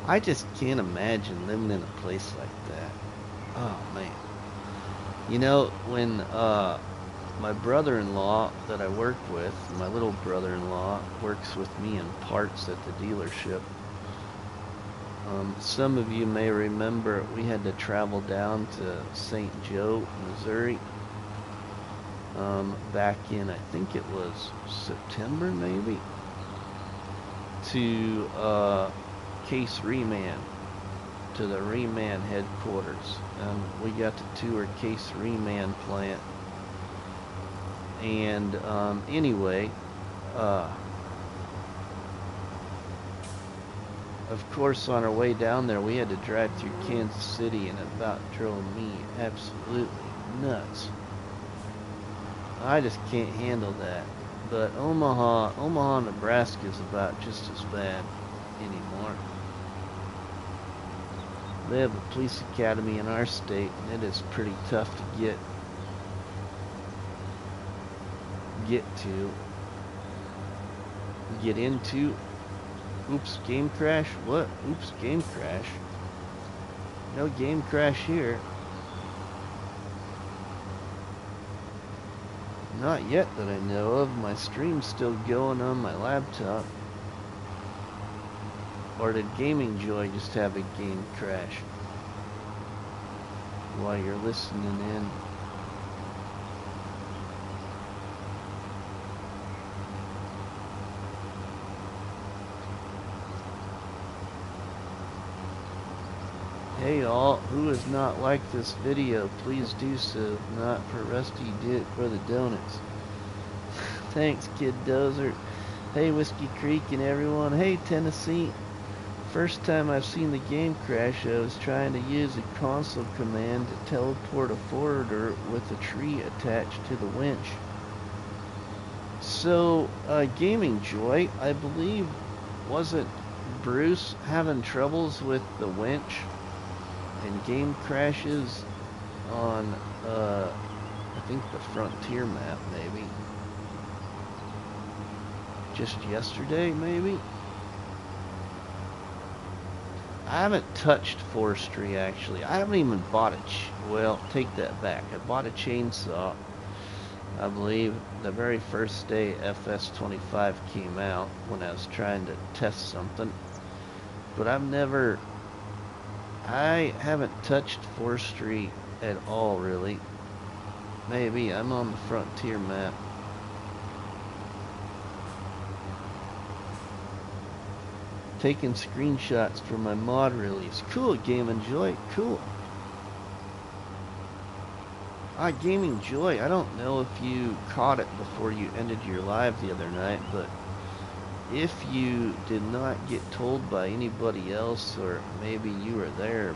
I just can't imagine living in a place like that. Oh, man. You know, when my brother-in-law that I work with, my little brother-in-law, works with me in parts at the dealership. Some of you may remember we had to travel down to St. Joe, Missouri, back in, I think it was September maybe, to Case Remand, to the Remand headquarters. We got to tour Case Remand plant. And anyway, of course, on our way down there, we had to drive through Kansas City, and it about drove me absolutely nuts. I just can't handle that. But Omaha, Nebraska is about just as bad anymore. They have a police academy in our state, and it is pretty tough to get into. Oops, game crash? What? Oops, game crash. No game crash here. Not yet that I know of. My stream's still going on my laptop. Or did Gaming Joy just have a game crash while you're listening in? Hey all, who has not liked this video, please do so. Not for Rusty, do it for the donuts. Thanks, Kid Dozer. Hey, Whiskey Creek and everyone. Hey, Tennessee. First time I've seen the game crash, I was trying to use a console command to teleport a forwarder with a tree attached to the winch. So, Gaming Joy, I believe, wasn't Bruce having troubles with the winch and game crashes on, I think the Frontier map, maybe. Just yesterday, maybe? I haven't touched forestry actually. I haven't even bought a well, take that back. I bought a chainsaw, I believe, the very first day FS25 came out when I was trying to test something. But I haven't touched forestry at all really. Maybe I'm on the frontier map. Taking screenshots for my mod release. Cool, Gaming Joy. Cool. Gaming Joy, I don't know if you caught it before you ended your live the other night, but if you did not get told by anybody else, or maybe you were there,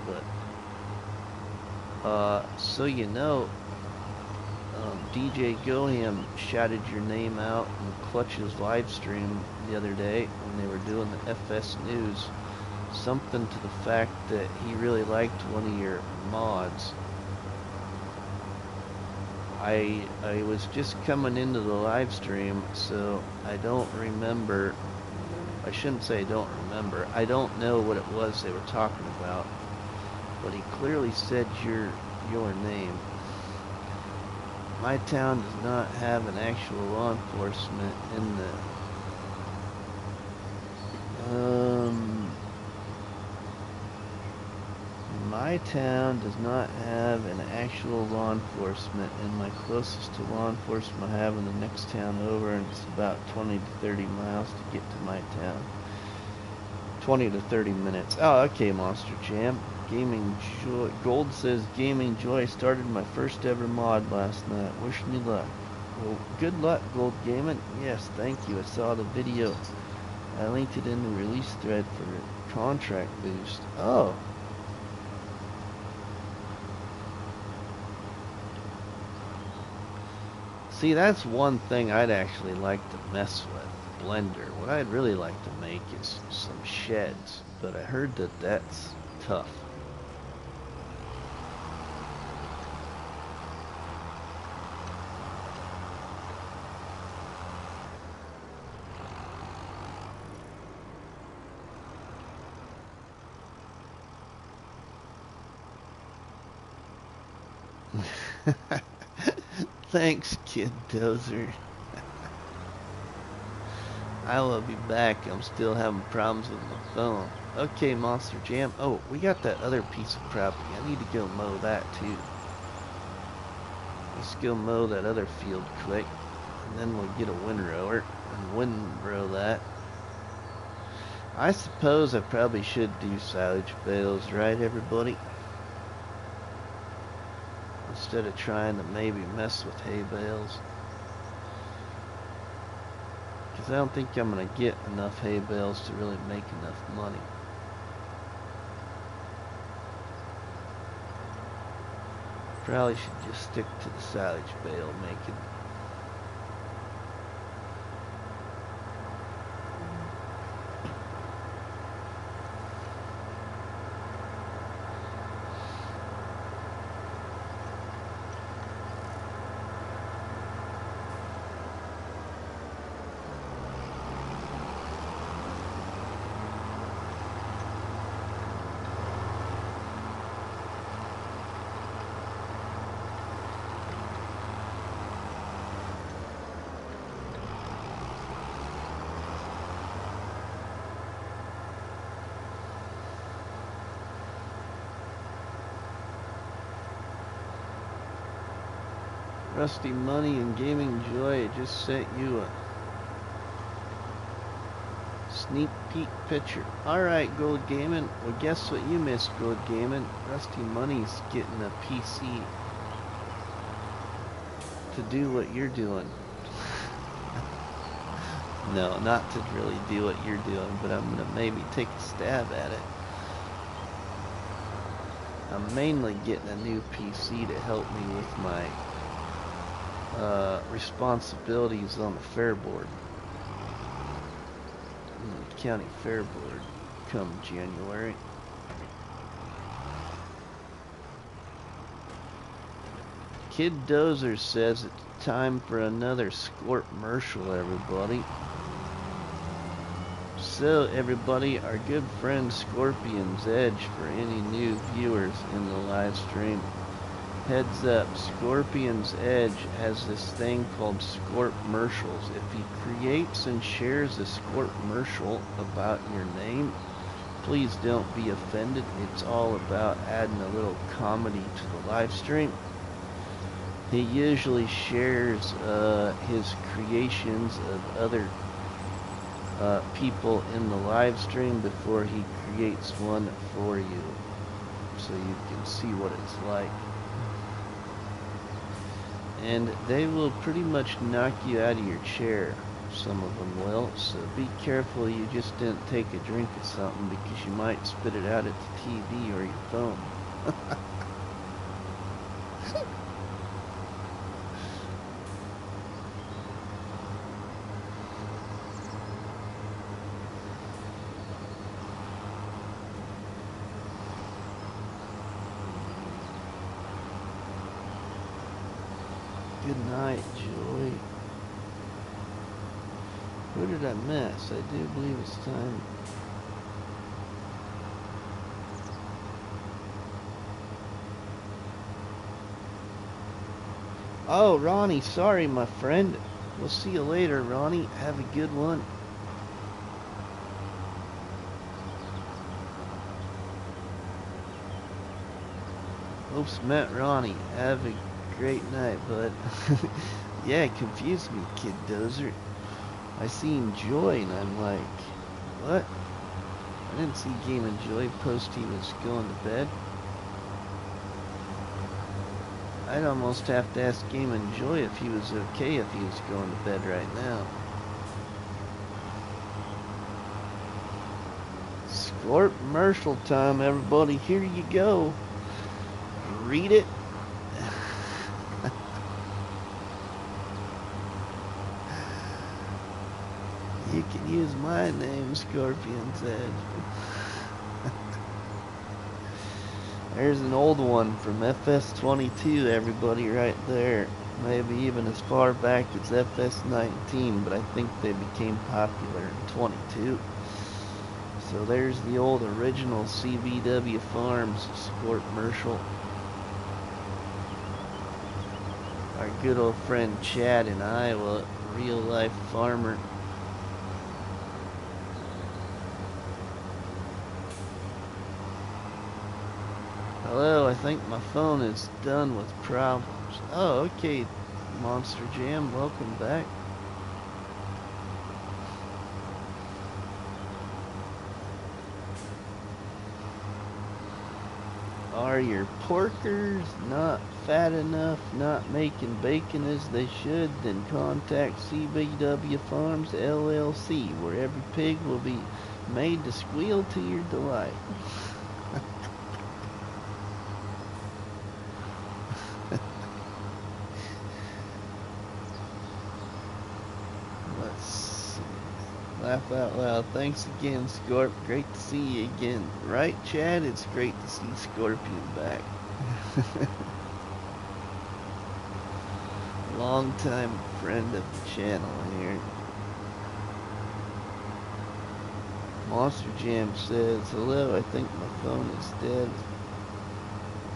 but so you know, DJ Goham shouted your name out in Clutch's live stream the other day when they were doing the FS News. Something to the fact that he really liked one of your mods. I was just coming into the live stream, so I don't remember. I shouldn't say I don't remember. I don't know what it was they were talking about, but he clearly said your name. My town does not have an actual law enforcement in the my town does not have an actual law enforcement, and my closest to law enforcement I have in the next town over, and it's about 20 to 30 miles to get to my town. 20 to 30 minutes. Oh, okay, Monster Jam. Gaming Joy. Gold says, Gaming Joy started my first ever mod last night. Wish me luck. Well, good luck, Gold Gaming. Yes, thank you. I saw the video. I linked it in the release thread for contract boost. Oh. See, that's one thing I'd actually like to mess with. Blender. What I'd really like to make is some sheds, but I heard that that's tough. Thanks, Kid Dozer. I will be back. I'm still having problems with my phone. Okay, Monster Jam. Oh, we got that other piece of property. I need to go mow that too. Let's go mow that other field quick, and then we'll get a windrower and windrow that. I suppose I probably should do silage bales, right, everybody? Instead of trying to maybe mess with hay bales. Because I don't think I'm going to get enough hay bales to really make enough money. Probably should just stick to the silage bale making. RustyMoney and Gaming Joy, I just sent you a sneak peek picture. Alright, Gold Gaming. Well, guess what you missed, Gold Gaming? RustyMoney's getting a PC to do what you're doing. No, not to really do what you're doing, but I'm going to maybe take a stab at it. I'm mainly getting a new PC to help me with my responsibilities on the fair board. The county fair board come January. Kid Dozer says it's time for another Scorp commercial, everybody. So everybody, our good friend Scorpion's Edge for any new viewers in the live stream. Heads up, Scorpion's Edge has this thing called Scorpmercials. If he creates and shares a Scorpmercial about your name, please don't be offended. It's all about adding a little comedy to the live stream. He usually shares his creations of other people in the live stream before he creates one for you, so you can see what it's like. And they will pretty much knock you out of your chair. Some of them will, so be careful you just didn't take a drink of something, because you might spit it out at the TV or your phone. Good night, Joy. Who did I miss? I do believe it's time. Oh, Ronnie, sorry, my friend. We'll see you later, Ronnie. Have a good one. Oops, met Ronnie. Have a great night, bud. Yeah, it confused me, Kid Dozer. I seen Joy and I'm like, what? I didn't see Game and Joy post he was going to bed. I'd almost have to ask Game and Joy if he was okay if he was going to bed right now. Scorpmercial time, everybody. Here you go. Read it. You can use my name, Scorpion's Edge. There's an old one from FS22, everybody, right there. Maybe even as far back as FS19, but I think they became popular in 22. So there's the old original CVW Farms Scorpmercial. Our good old friend Chad in Iowa, real life farmer. Hello, I think my phone is done with problems. Oh, okay, Monster Jam, welcome back. Are your porkers not fat enough, not making bacon as they should? Then contact CBW Farms LLC, where every pig will be made to squeal to your delight. Let's see. Laugh out loud. Thanks again, Scorp. Great to see you again. Right, Chad? It's great to see Scorpion back. Long time friend of the channel here. Monster Jam says, hello, I think my phone is dead.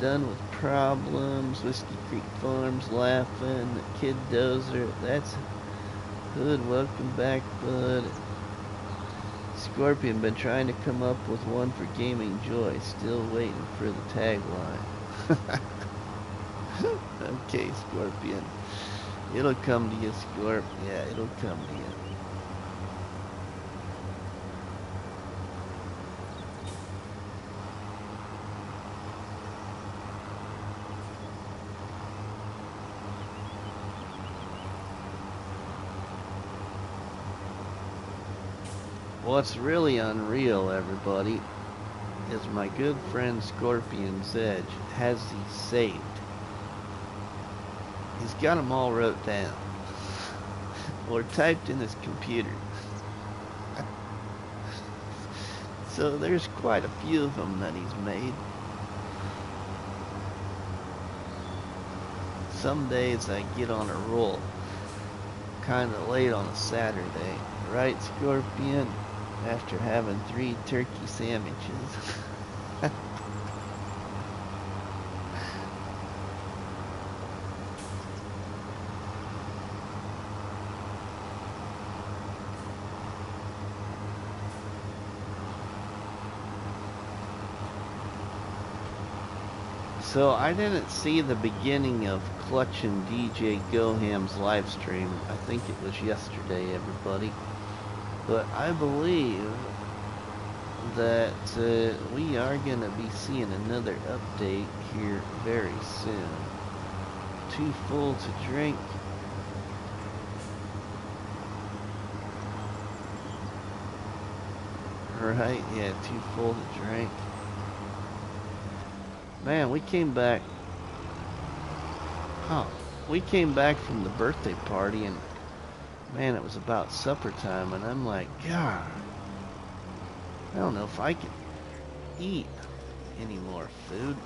Done with problems. Whiskey Creek Farms laughing. Kid Dozer. That's Hood. Welcome back, bud. Scorpion been trying to come up with one for Gaming Joy. Still waiting for the tagline. Okay, Scorpion. It'll come to you, Scorp. Yeah, it'll come to you. What's really unreal, everybody, is my good friend Scorpion's Edge has these saved. He's got them all wrote down or typed in his computer. So there's quite a few of them that he's made. Some days I get on a roll, kind of late on a Saturday, right, Scorpion? after having 3 turkey sandwiches. So I didn't see the beginning of Clutch and DJ Goham's live stream. I think it was yesterday, everybody. But I believe that we are going to be seeing another update here very soon. Too full to drink. Right, yeah, too full to drink. Man, we came back. Huh. We came back from the birthday party and man, it was about supper time and I'm like, God, I don't know if I can eat any more food.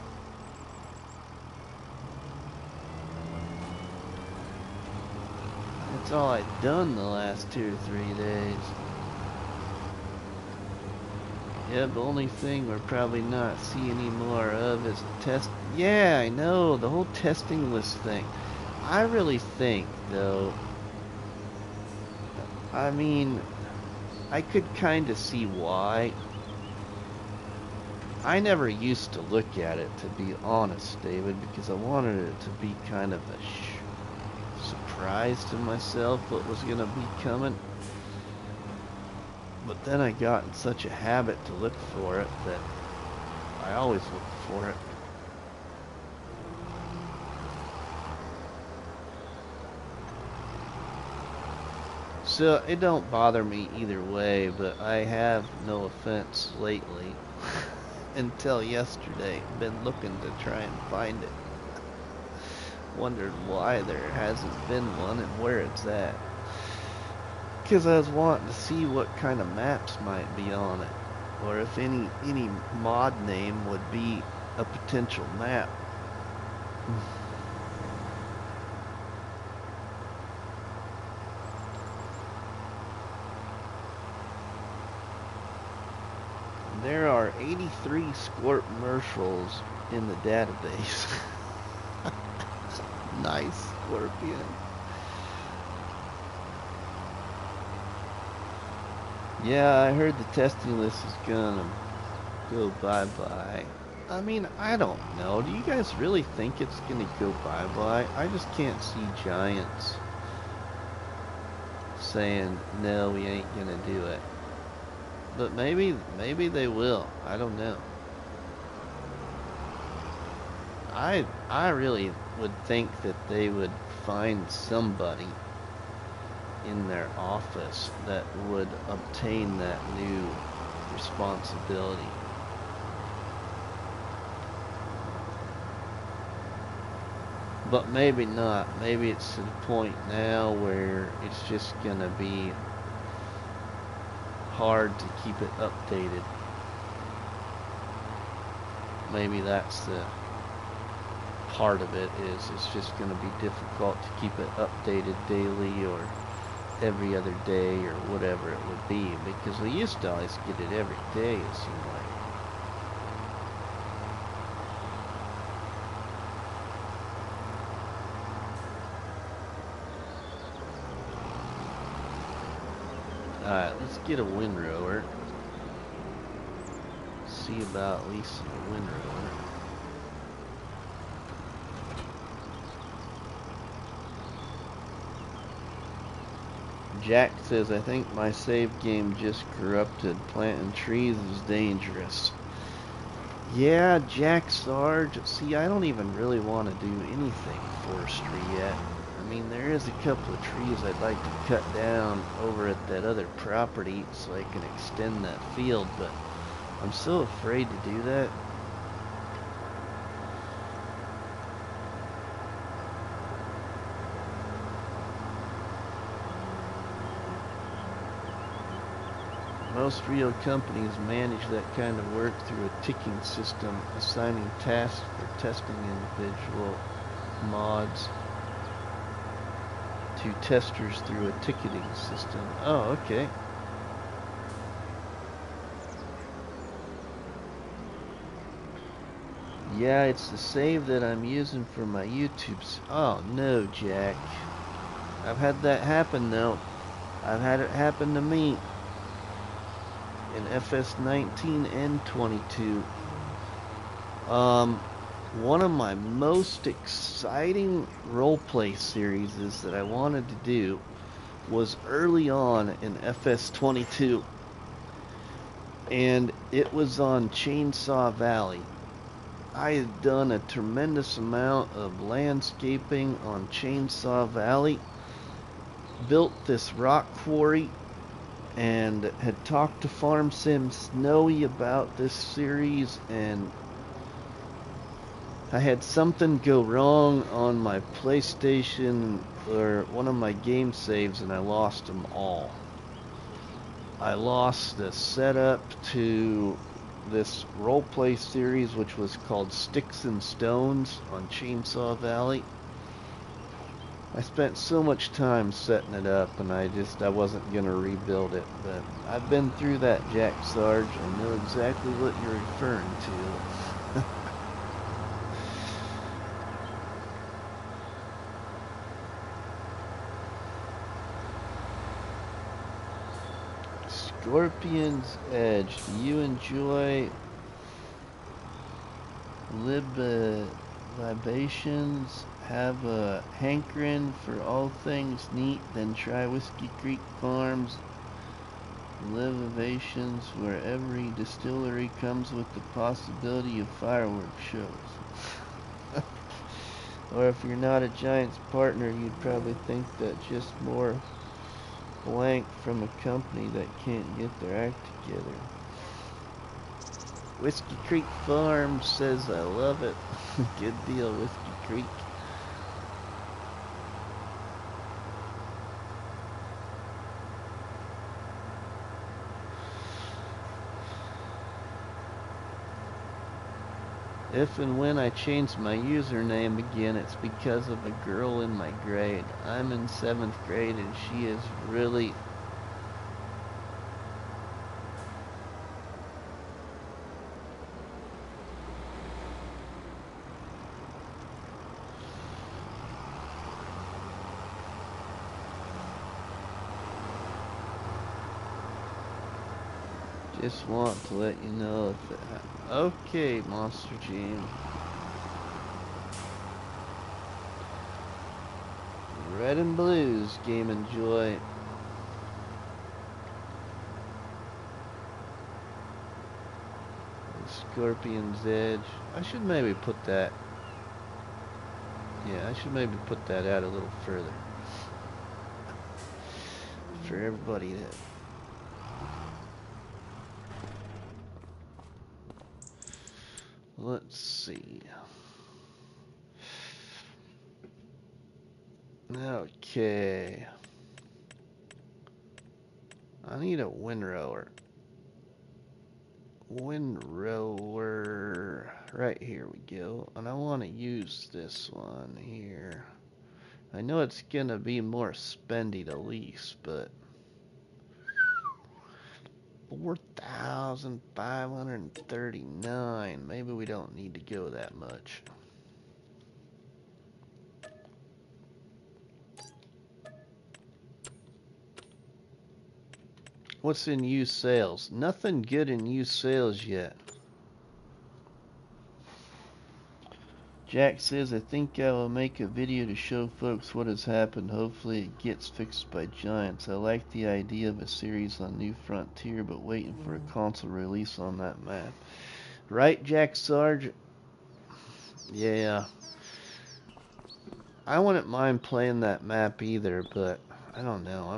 That's all I've done the last 2 or 3 days. Yeah, the only thing we're probably not seeing any more of is test. Yeah, I know, the whole testing list thing. I really think, though, I mean, I could kind of see why. I never used to look at it, to be honest, David, because I wanted it to be kind of a surprise to myself what was going to be coming. But then I got in such a habit to look for it that I always look for it. So it don't bother me either way, but I have, no offense, lately, until yesterday, been looking to try and find it. Wondered why there hasn't been one and where it's at. Because I was wanting to see what kind of maps might be on it, or if any mod name would be a potential map. There are 83 Scorpmercials in the database. Nice, Scorpion. Yeah, I heard the testing list is gonna go bye-bye. I mean, I don't know. Do you guys really think it's gonna go bye-bye? I just can't see Giants saying, no, we ain't gonna do it. But maybe they will. I don't know. I really would think that they would find somebody in their office that would obtain that new responsibility. But maybe not. Maybe it's to the point now where it's just gonna be hard to keep it updated. Maybe that's the part of it, is it's just going to be difficult to keep it updated daily or every other day or whatever it would be, because we used to always get it every day, it seemed like. Alright, let's get a windrower. See about leasing a windrower. Jack says, I think my save game just corrupted. Planting trees is dangerous. Yeah, Jack Sarge. See, I don't even really want to do anything forestry yet. I mean, there is a couple of trees I'd like to cut down over at that other property so I can extend that field, but I'm so afraid to do that. Most real companies manage that kind of work through a ticking system, assigning tasks for testing individual mods to testers through a ticketing system. Oh, okay. Yeah, it's the save that I'm using for my YouTube's. Oh no, Jack. I've had that happen though. I've had it happen to me in FS19 and 22. One of my most exciting roleplay series that I wanted to do was early on in FS22, and it was on Chainsaw Valley. I had done a tremendous amount of landscaping on Chainsaw Valley, built this rock quarry, and had talked to Farm Sim Snowy about this series, and I had something go wrong on my PlayStation or one of my game saves, and I lost them all. I lost the setup to this roleplay series, which was called Sticks and Stones on Chainsaw Valley. I spent so much time setting it up, and I wasn't going to rebuild it. But I've been through that, Jack Sarge. I know exactly what you're referring to. Scorpion's Edge. Do you enjoy libations? Have a hankering for all things neat? Then try Whiskey Creek Farms libations, where every distillery comes with the possibility of fireworks shows. Or if you're not a Giants partner, you'd probably think that just more blank from a company that can't get their act together. Whiskey Creek Farm says I love it. Good deal, Whiskey Creek. If and when I change my username again, it's because of a girl in my grade. I'm in 7th grade and she is really just want to let you know if it okay, Monster Jam. Red and Blues, Game and Joy. Scorpion's Edge. I should maybe put that. Yeah, I should maybe put that out a little further. For everybody that. Let's see. Okay. I need a windrower. Windrower. Right, here we go. And I want to use this one here. I know it's gonna be more spendy to lease, but 4,539. Maybe we don't need to go that much. What's in used sales? Nothing good in used sales yet. Jack says, I think I will make a video to show folks what has happened. Hopefully it gets fixed by Giants. I like the idea of a series on New Frontier, but waiting for a console release on that map. Right, Jack Sarge? Yeah. I wouldn't mind playing that map either, but I don't know. I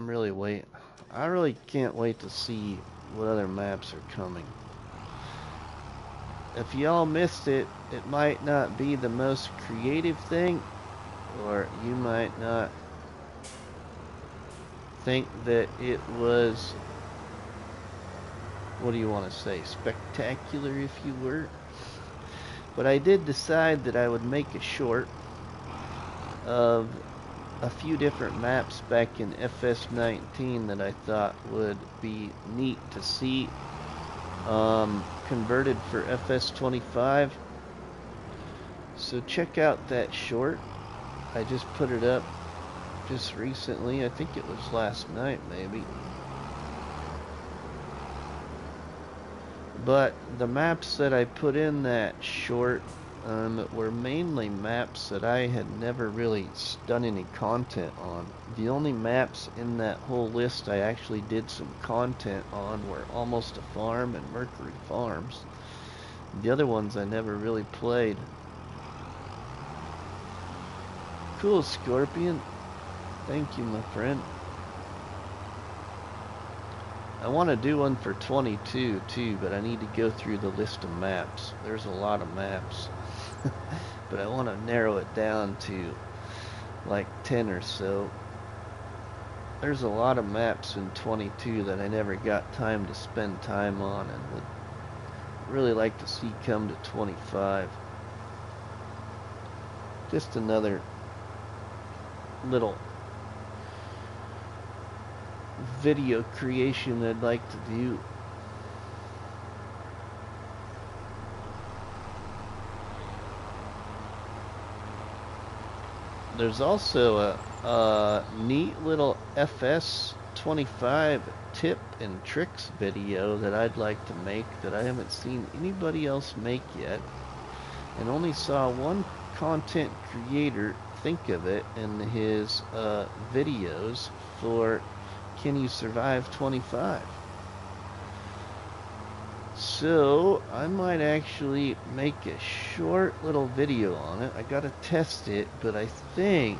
really can't wait to see what other maps are coming. If y'all missed it, it might not be the most creative thing, or you might not think that it was, what do you want to say, spectacular, if you were. But I did decide that I would make a short of a few different maps back in FS19 that I thought would be neat to see converted for FS25. So check out that short. I just put it up just recently. I think it was last night maybe. But the maps that I put in that short were mainly maps that I had never really done any content on. The only maps in that whole list I actually did some content on were Almost a Farm and Mercury Farms. The other ones I never really played. Cool, Scorpion. Thank you, my friend. I want to do one for 22 too, but I need to go through the list of maps. There's a lot of maps. But I want to narrow it down to like 10 or so. There's a lot of maps in 22 that I never got time to spend time on and would really like to see come to 25. Just another little video creation I'd like to do. There's also a neat little FS25 tip and tricks video that I'd like to make that I haven't seen anybody else make yet, and only saw one content creator think of it in his videos for Can You Survive 25? So I might actually make a short little video on it. I gotta test it, but I think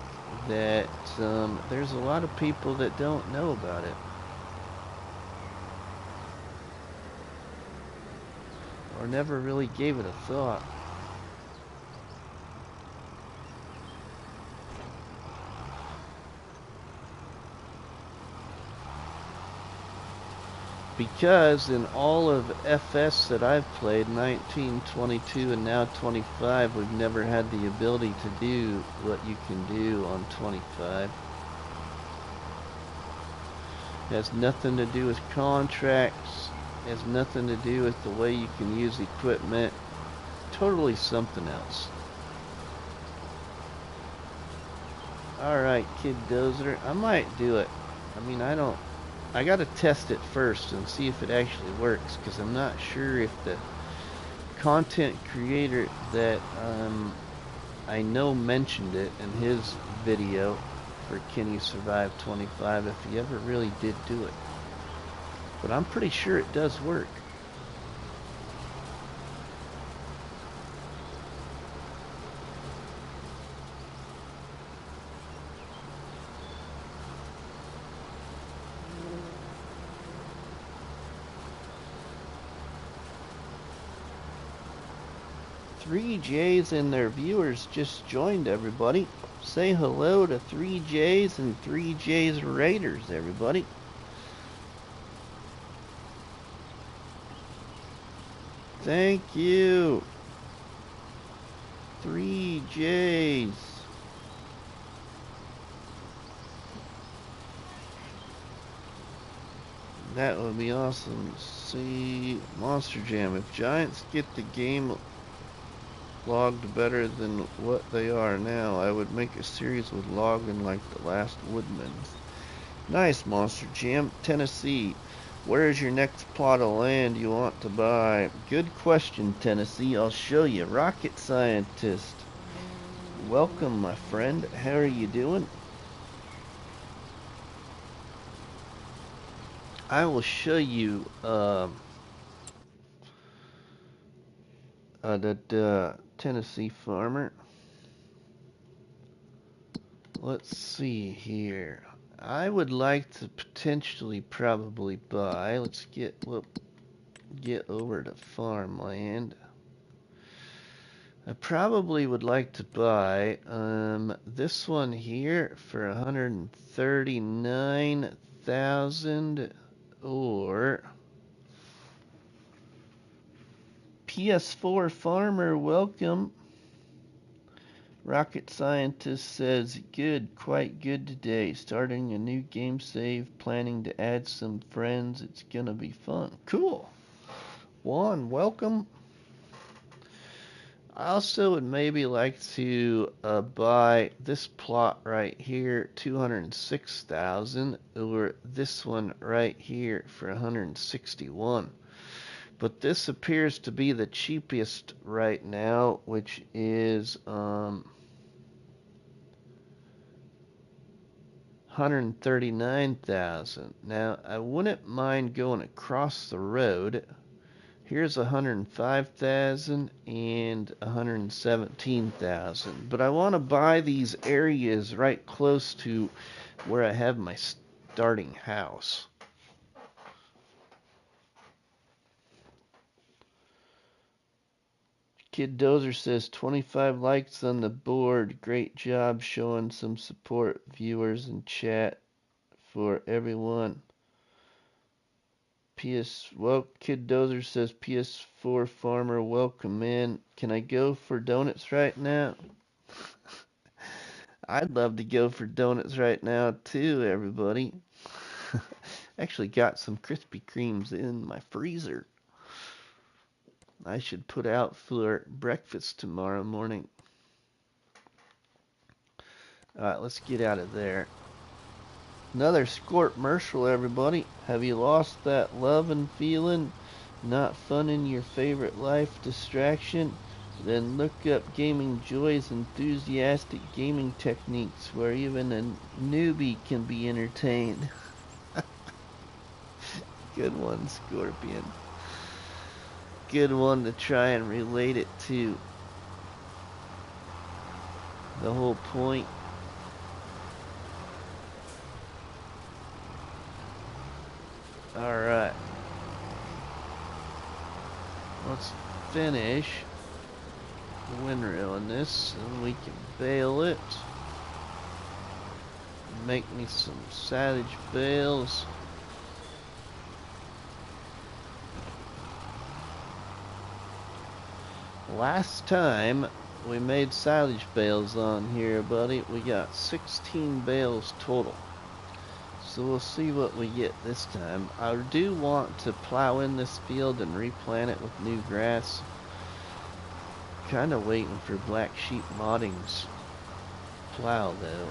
that there's a lot of people that don't know about it, or never really gave it a thought. Because in all of FS that I've played, 19, 22, and now 25, we've never had the ability to do what you can do on 25. It has nothing to do with contracts. It has nothing to do with the way you can use equipment. Totally something else. Alright, Kid Dozer. I might do it. I mean, I gotta test it first and see if it actually works, because I'm not sure if the content creator that I know mentioned it in his video for Can You Survive 25, if he ever really did do it. But I'm pretty sure it does work. Three J's and their viewers just joined, everybody. Say hello to 3J's and 3J's Raiders, everybody. Thank you. 3J's. That would be awesome. See, Monster Jam. If Giants get the game logged better than what they are now, I would make a series with logging like the last Woodmans. Nice, Monster Jam. Tennessee, where is your next plot of land you want to buy? Good question, Tennessee. I'll show you. Rocket Scientist, welcome, my friend. How are you doing? I will show you that Tennessee farmer. Let's see here. I would like to potentially probably buy. Let's get over to farmland. I probably would like to buy this one here for 139,000, or PS4 farmer, welcome. Rocket Scientist says, good, quite good today. Starting a new game save, planning to add some friends. It's gonna be fun. Cool. Juan, welcome. I also would maybe like to buy this plot right here, 206,000, or this one right here for 161. But this appears to be the cheapest right now, which is 139,000. Now, I wouldn't mind going across the road. Here's 105,000 and 117,000. But I want to buy these areas right close to where I have my starting house. Kid Dozer says 25 likes on the board. Great job showing some support, viewers and chat for everyone. Well, Kid Dozer says PS4 farmer, welcome in. Can I go for donuts right now? I'd love to go for donuts right now too, everybody. Actually got some Krispy Kremes in my freezer. I should put out for breakfast tomorrow morning. Alright, let's get out of there. Another Scorp commercial, everybody. Have you lost that love and feeling? Not fun in your favorite life distraction? Then look up Gaming Joy's enthusiastic gaming techniques where even a newbie can be entertained. Good one, Scorpion. Good one to try and relate it to. The whole point. Alright. Let's finish windrailing this and we can bale it. Make me some silage bales. Last time we made silage bales on here, buddy, we got 16 bales total. So we'll see what we get this time. I do want to plow in this field and replant it with new grass. Kind of waiting for Black Sheep Modding's plow though.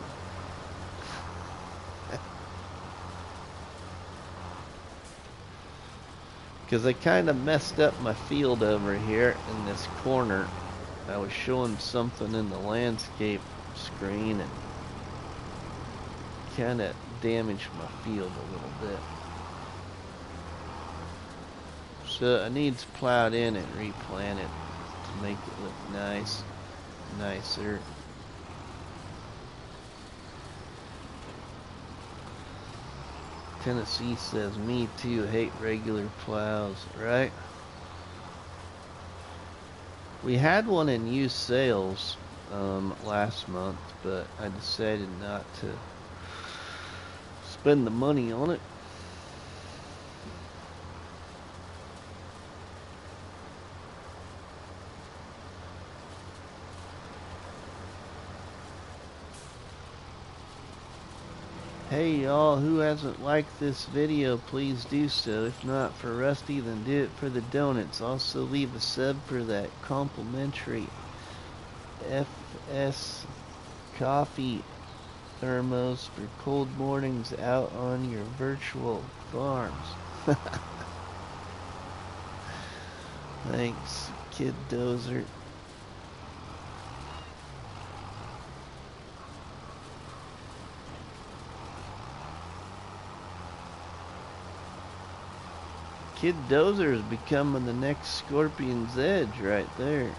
Because I kind of messed up my field over here in this corner. I was showing something in the landscape screen and kind of damaged my field a little bit. So it needs plowed in and replanted to make it look nice, nicer. Tennessee says, me too, hate regular plows, right? We had one in used sales last month, but I decided not to spend the money on it. Hey y'all, who hasn't liked this video, please do so. If not for Rusty, then do it for the donuts. Also leave a sub for that complimentary FS coffee thermos for cold mornings out on your virtual farms. Thanks, Kid Dozer. Kid Dozer is becoming the next Scorpion's Edge right there.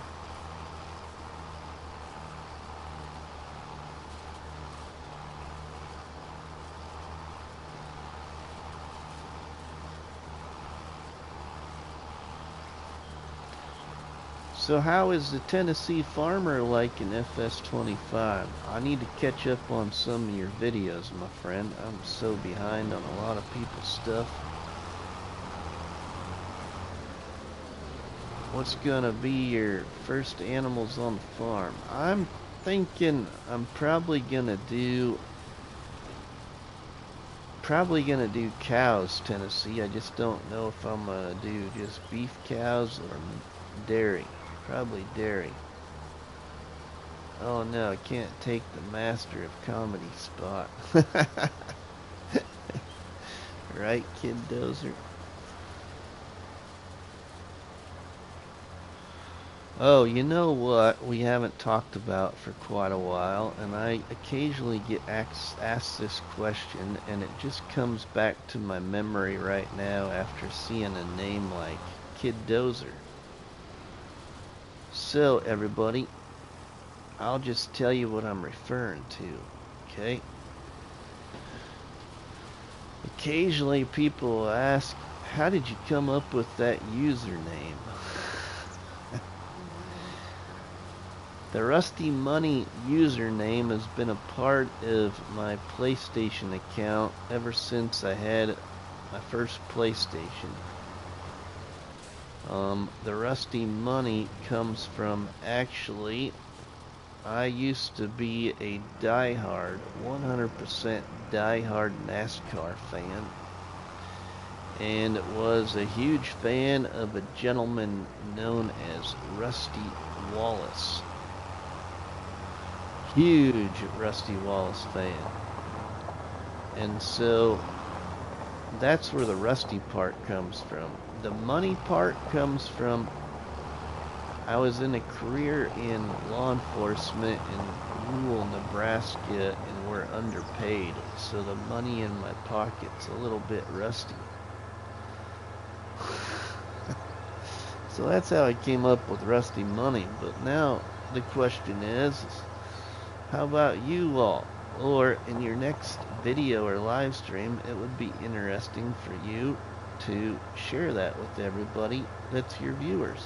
So how is the Tennessee farmer like in FS25? I need to catch up on some of your videos, my friend. I'm so behind on a lot of people's stuff. What's gonna be your first animals on the farm? I'm thinking I'm probably gonna do cows, Tennessee. I just don't know if I'm gonna do just beef cows or dairy. Probably dairy. Oh no, I can't take the Master of Comedy spot. Right, Kid Dozer? Oh, you know what we haven't talked about for quite a while, and I occasionally get asked this question, and it just comes back to my memory right now after seeing a name like Kid Dozer. So, everybody, I'll just tell you what I'm referring to, okay? Occasionally people ask, how did you come up with that username? The Rusty Money username has been a part of my PlayStation account ever since I had my first PlayStation. The Rusty Money comes from, actually, I used to be a diehard, 100% diehard NASCAR fan, and was a huge fan of a gentleman known as Rusty Wallace. Huge Rusty Wallace fan. And so that's where the Rusty part comes from. The money part comes from, I was in a career in law enforcement in rural Nebraska and we're underpaid, so the money in my pocket's a little bit rusty. So that's how I came up with Rusty Money. But now the question is how about you all? Or in your next video or live stream, it would be interesting for you to share that with everybody that's your viewers.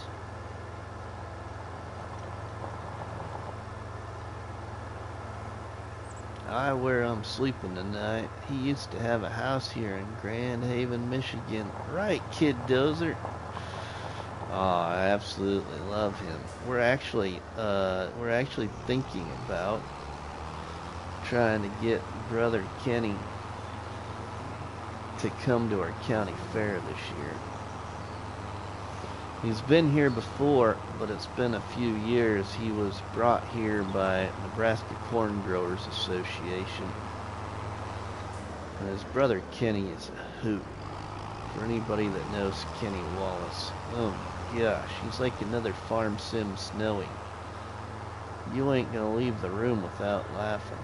Where I'm sleeping tonight, he used to have a house here in Grand Haven, Michigan. Right, Kid Dozer? Oh, I absolutely love him. We're actually thinking about trying to get Brother Kenny to come to our county fair this year. He's been here before, but it's been a few years. He was brought here by Nebraska Corn Growers Association. And his brother Kenny is a hoot. For anybody that knows Kenny Wallace. Oh my gosh, he's like another Farm Sim Snowy. You ain't gonna leave the room without laughing.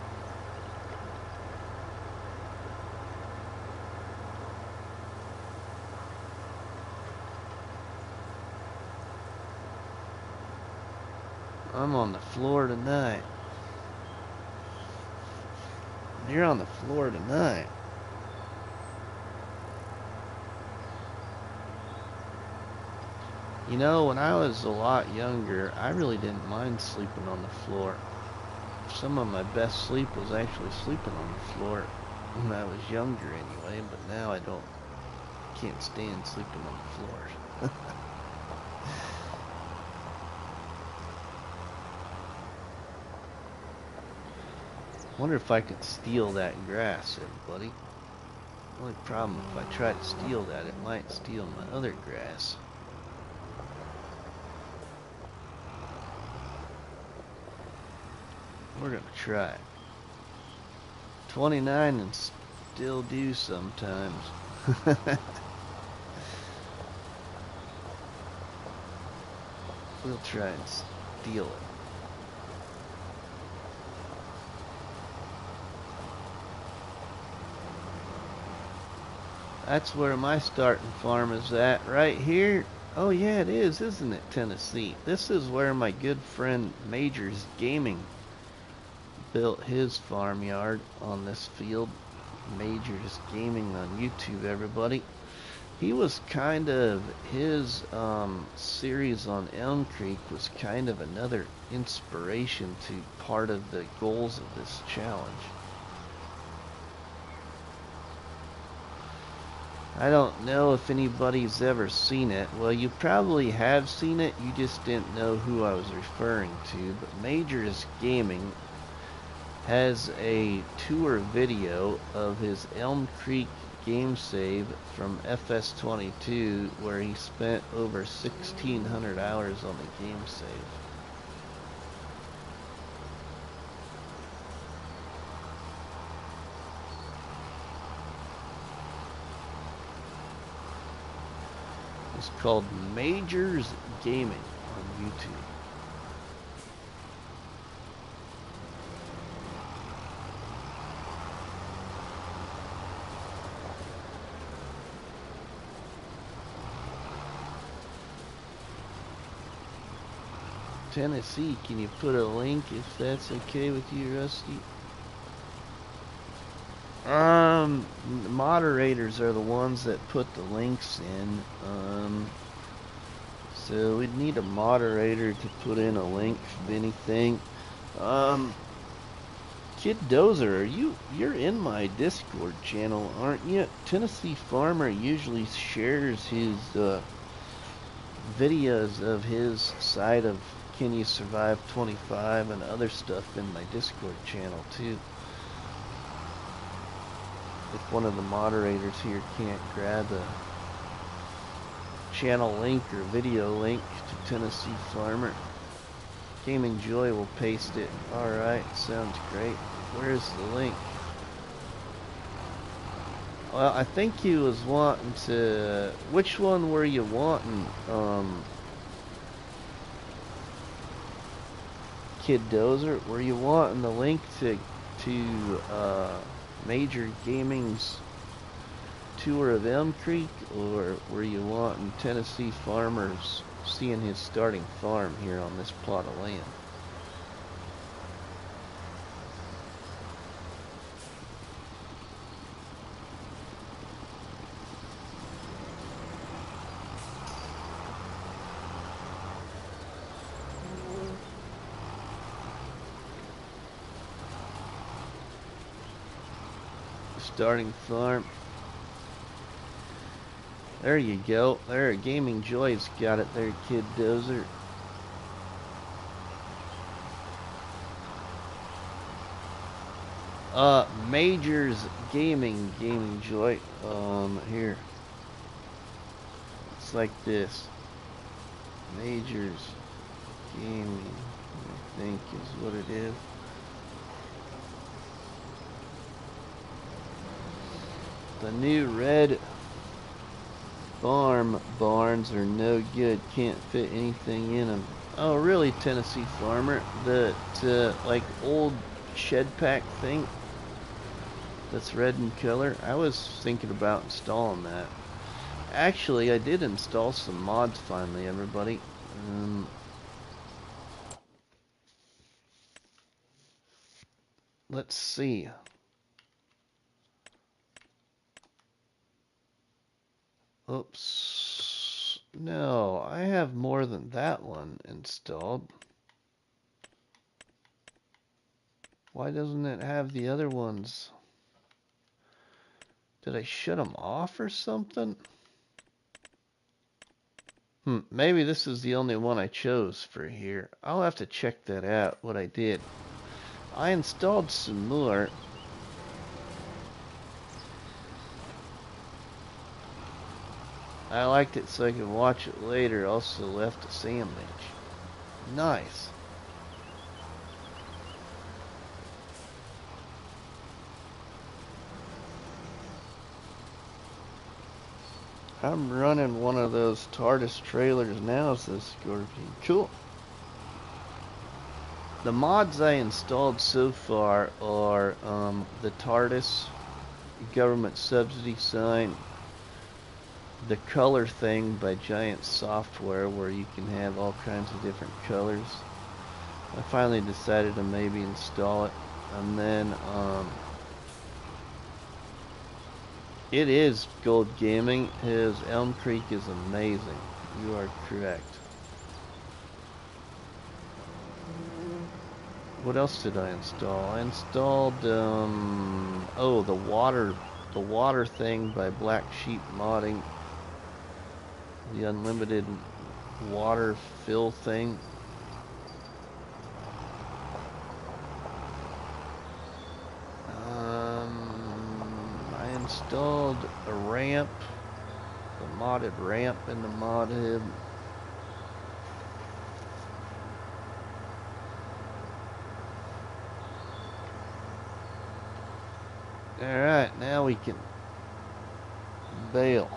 I'm on the floor tonight. You're on the floor tonight. You know, when I was a lot younger, I really didn't mind sleeping on the floor. Some of my best sleep was actually sleeping on the floor when I was younger anyway, but now I can't stand sleeping on the floor. Wonder if I could steal that grass, everybody. The only problem, if I try to steal that, it might steal my other grass. We're gonna try. 29 and still do sometimes. We'll try and steal it. That's where my starting farm is at, right here. Oh yeah, it is, isn't it, Tennessee? This is where my good friend Majors Gaming built his farmyard, on this field. Majors Gaming on YouTube, everybody. He was kind of, his series on Elm Creek was kind of another inspiration to part of the goals of this challenge. I don't know if anybody's ever seen it. Well, you probably have seen it, you just didn't know who I was referring to. But Majors Gaming has a tour video of his Elm Creek game save from FS25 where he spent over 1,600 hours on the game save. It's called Majors Gaming on YouTube. Tennessee, can you put a link if that's okay with you, Rusty? The moderators are the ones that put the links in. So we'd need a moderator to put in a link of anything. Kid Dozer, you're in my Discord channel, aren't you? Tennessee Farmer usually shares his videos of his side of Can You Survive 25 and other stuff in my Discord channel too. If one of the moderators here can't grab a channel link or video link to Tennessee Farmer, Gaming Joy will paste it. Alright, sounds great. Where's the link? Well, I think he was wanting to... Which one were you wanting? Kid Dozer, were you wanting the link to Major Gaming's tour of Elm Creek, or were you wanting Tennessee Farmers seeing his starting farm here on this plot of land? Starting farm. There you go. There, Gaming Joy's got it there, Kid Dozer. Majors Gaming Joy. Here. It's like this. Majors Gaming, I think is what it is. The new red farm barns are no good. Can't fit anything in them. Oh, really, Tennessee Farmer? The like old shed pack thing that's red in color? I was thinking about installing that. Actually, I did install some mods finally, everybody. Let's see. Oops. No, I have more than that one installed. Why doesn't it have the other ones? Did I shut them off or something? Maybe this is the only one I chose for here. I'll have to check that out, what I did. I installed some more. I liked it so I could watch it later. Also left a sandwich. Nice. I'm running one of those TARDIS trailers now, says Scorpion. Cool. The mods I installed so far are the TARDIS government subsidy sign, the color thing by GiantsSoftware, where you can have all kinds of different colors. I finally decided to maybe install it, and then it is Gold Gaming. His Elm Creek is amazing. You are correct. What else did I install? I installed oh, the water thing by Black Sheep Modding. The unlimited water fill thing. I installed a ramp, the modded ramp in the mod hub. Alright, now we can bail.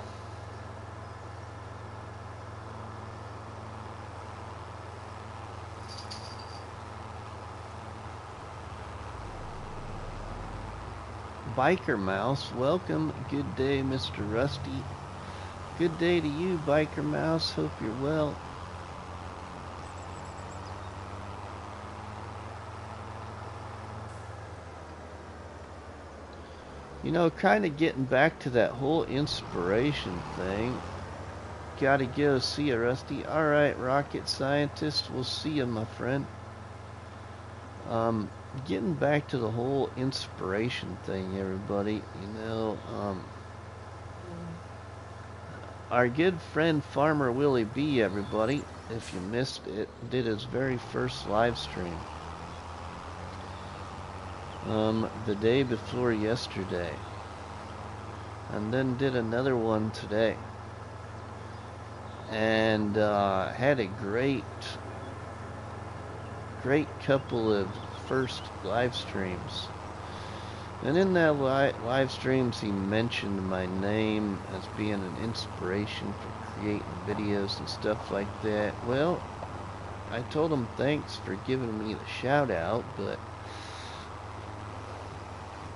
Biker Mouse, welcome. Good day, Mr. Rusty. Good day to you, Biker Mouse. Hope you're well. You know, kind of getting back to that whole inspiration thing. Gotta go. See ya, Rusty. Alright, rocket scientist. We'll see ya, my friend. Getting back to the whole inspiration thing, everybody. You know, our good friend Farmer Willie B, everybody, if you missed it, did his very first live stream. The day before yesterday. And then did another one today. And had a great couple of first live streams. And in that live streams he mentioned my name as being an inspiration for creating videos and stuff like that. Well, I told him thanks for giving me the shout out, but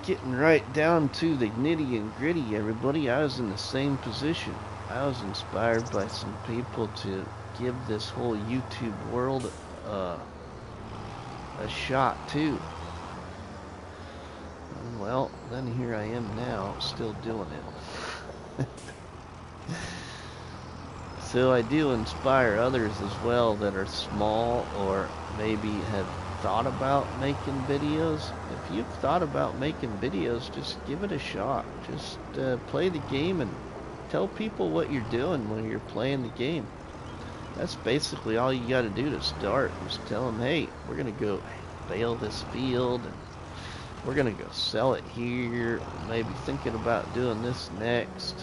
getting right down to the nitty and gritty, everybody, I was in the same position. I was inspired by some people to give this whole YouTube world a shot too. And well, then here I am now, still doing it. So I do inspire others as well that are small or maybe have thought about making videos. If you've thought about making videos, just give it a shot. Just play the game and tell people what you're doing when you're playing the game. That's basically all you got to do to start. Just tell them, hey, we're going to go bale this field and we're going to go sell it here. Maybe thinking about doing this next.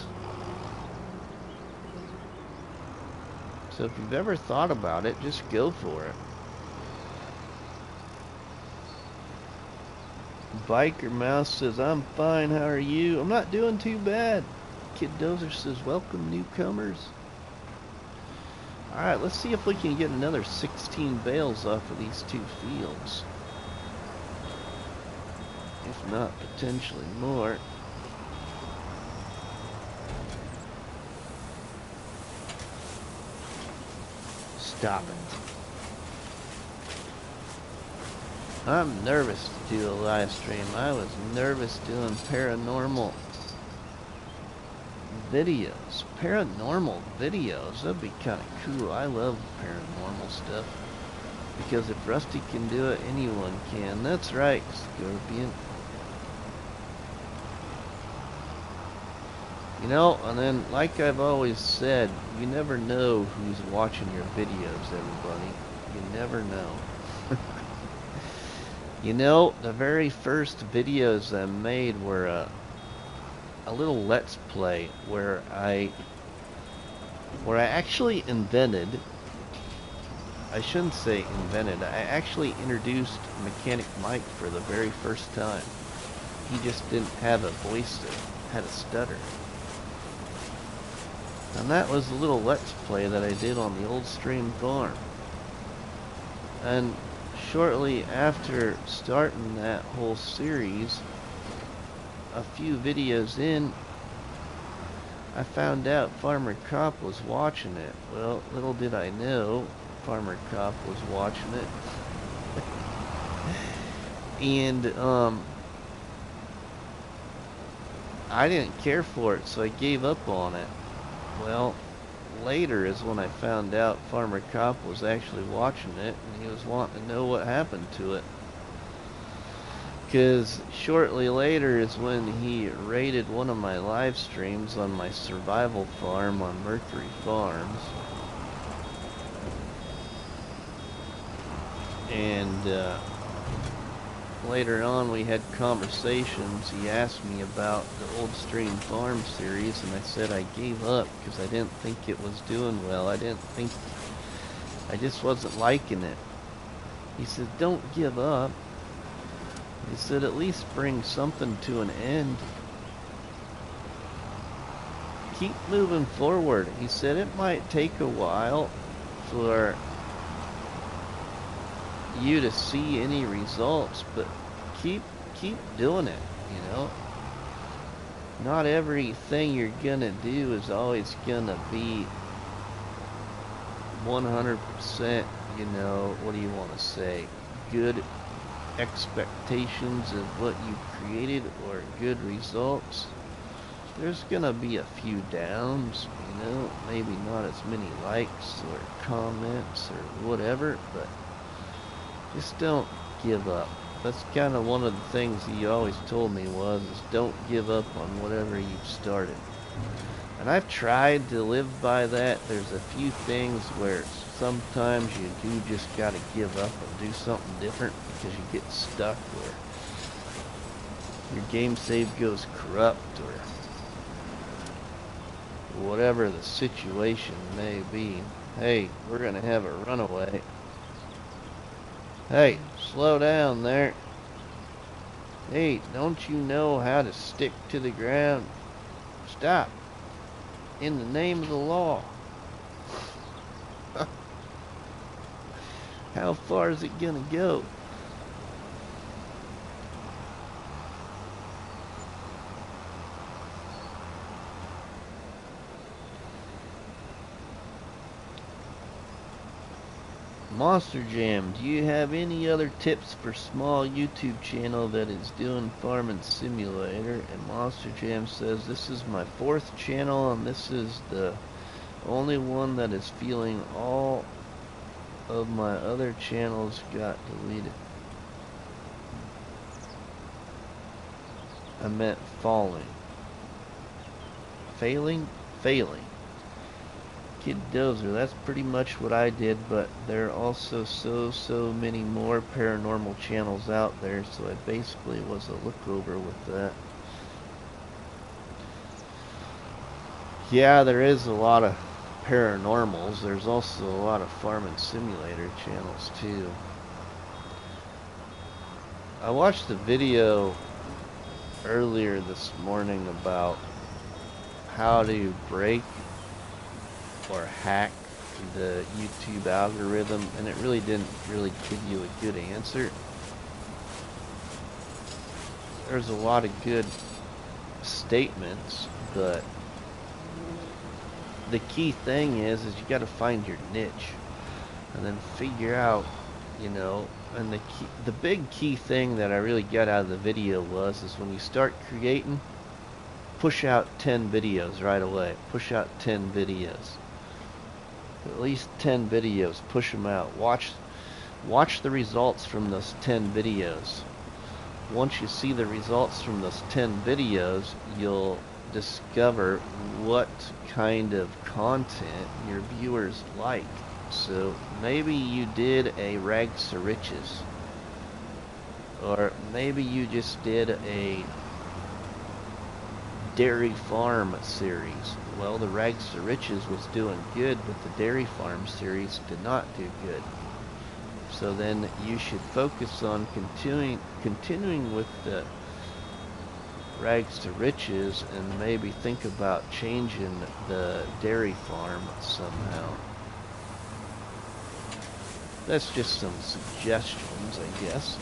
So if you've ever thought about it, just go for it. Biker Mouse says, I'm fine, how are you? I'm not doing too bad. Kid Dozer says, welcome newcomers. Alright, let's see if we can get another 16 bales off of these two fields. If not, potentially more. Stop it. I'm nervous to do a live stream. I was nervous doing paranormal videos. Paranormal videos, that'd be kind of cool. I love paranormal stuff. Because if Rusty can do it, anyone can. That's right, Scorpion. You know, and then, like I've always said, you never know who's watching your videos, everybody. You never know. You know, the very first videos I made were a little Let's Play where I actually invented, I shouldn't say invented, I actually introduced Mechanic Mike for the very first time. He just didn't have a voice that had a stutter. And that was a little Let's Play that I did on the old stream farm. And shortly after starting that whole series, a few videos in, I found out Farmer Cop was watching it. Well, little did I know Farmer Cop was watching it. And I didn't care for it, so I gave up on it. Well, later is when I found out Farmer Cop was actually watching it, and he was wanting to know what happened to it. Because shortly later is when he raided one of my live streams on my survival farm on Mercury Farms. And later on we had conversations. He asked me about the old stream farm series, and I said I gave up because I didn't think it was doing well. I just wasn't liking it. He said, don't give up. He said, at least bring something to an end. Keep moving forward. He said it might take a while for you to see any results, but keep doing it, you know. not everything you're gonna do is always gonna be 100%, you know, what do you want to say, good expectations of what you created or good results. There's gonna be a few downs, you know, maybe not as many likes or comments or whatever, but just don't give up. That's kind of one of the things he always told me is don't give up on whatever you've started. And I've tried to live by that. There's a few things where sometimes you do just gotta give up and do something different because you get stuck or your game save goes corrupt or whatever the situation may be. Hey, we're gonna have a runaway. Hey, slow down there. Hey, don't you know how to stick to the ground? Stop. In the name of the law. How far is it gonna go? Monster Jam, do you have any other tips for small YouTube channel that is doing Farming Simulator? And Monster Jam says, this is my 4th channel and this is the only one that is feeling all of my other channels got deleted. I meant falling. Failing? Failing. Kid Dozer, that's pretty much what I did, but there are also so many more paranormal channels out there, so I basically was a lookover with that. Yeah, there is a lot of paranormals. There's also a lot of Farming Simulator channels too. I watched a video earlier this morning about how to break or hack the YouTube algorithm, and it really didn't give you a good answer. There's a lot of good statements, but the key thing is you got to find your niche and then figure out, you know, and the big key thing that I really got out of the video is when you start creating, push out 10 videos right away. Push out 10 videos. At least 10 videos. Push them out. Watch the results from those 10 videos. Once you see the results from those 10 videos, you'll discover what kind of content your viewers like. So maybe you did a rags to riches, or maybe you just did a dairy farm series. Well, the rags to riches was doing good, but the dairy farm series did not do good. So then you should focus on continuing with the rags to riches and maybe think about changing the dairy farm somehow. That's just some suggestions, I guess.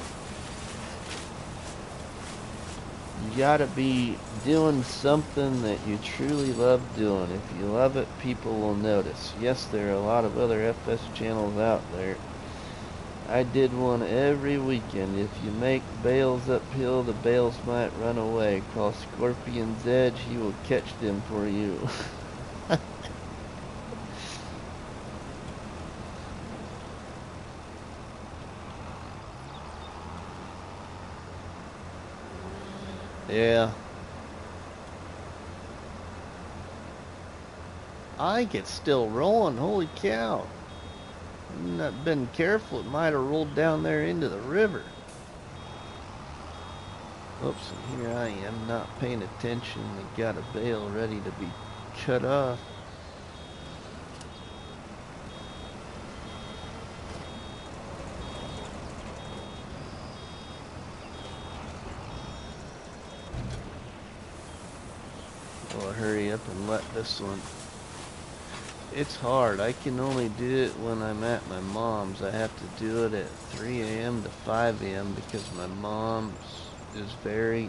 You gotta be doing something that you truly love doing. If you love it, people will notice. Yes, there are a lot of other FS channels out there. I did one every weekend. If you make bales uphill, the bales might run away. Call Scorpion's Edge, he will catch them for you. Yeah. I think it's still rolling. Holy cow. Not been careful, it might have rolled down there into the river. Oops, and here I am not paying attention and got a bale ready to be cut off. I'll hurry up and let this one. It's hard. I can only do it when I'm at my mom's. I have to do it at 3 a.m. to 5 a.m. because my mom's is very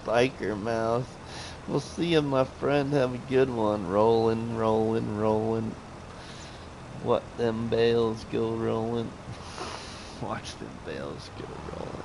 Biker mouse. We'll see you, my friend. Have a good one. Rolling, rolling, rolling. What them bales go rolling. Watch them bales go rolling.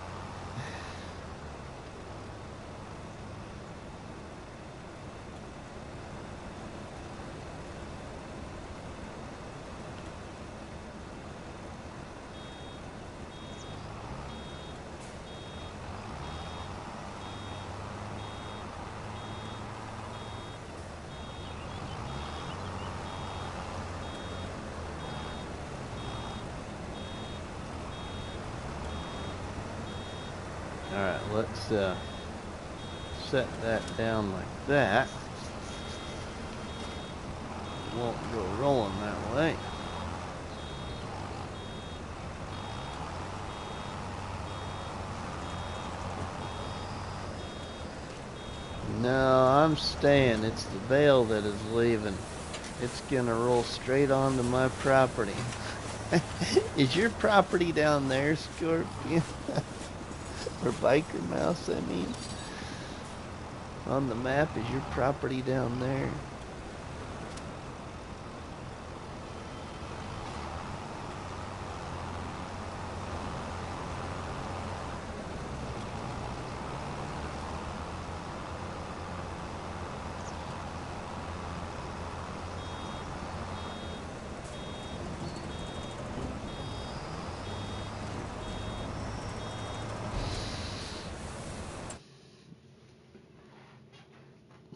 Alright, let's set that down like that. It won't go rolling that way. No, I'm staying. It's the bale that is leaving. It's gonna roll straight onto my property. Is your property down there, Scorpion? Or Biker Mouse, I mean. On the map, is your property down there?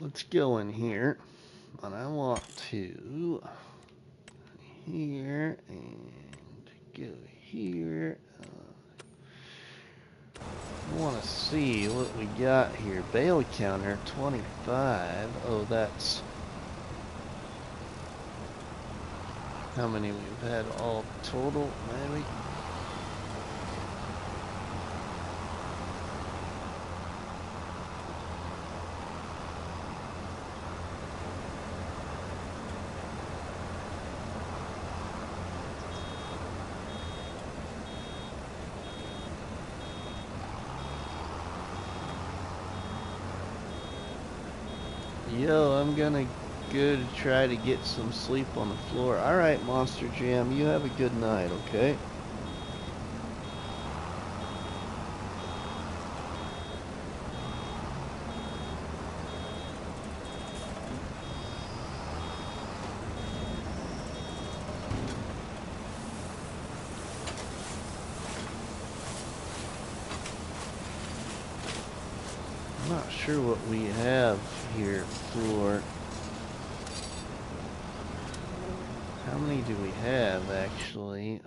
Let's go in here, and I want to here and go here. I want to see what we got here. Bale counter 25. Oh, that's how many we've had all total, maybe. Yo, I'm gonna go to try to get some sleep on the floor. Alright, Monster Jam, you have a good night, okay? I'm not sure what we have here for... How many do we have, actually?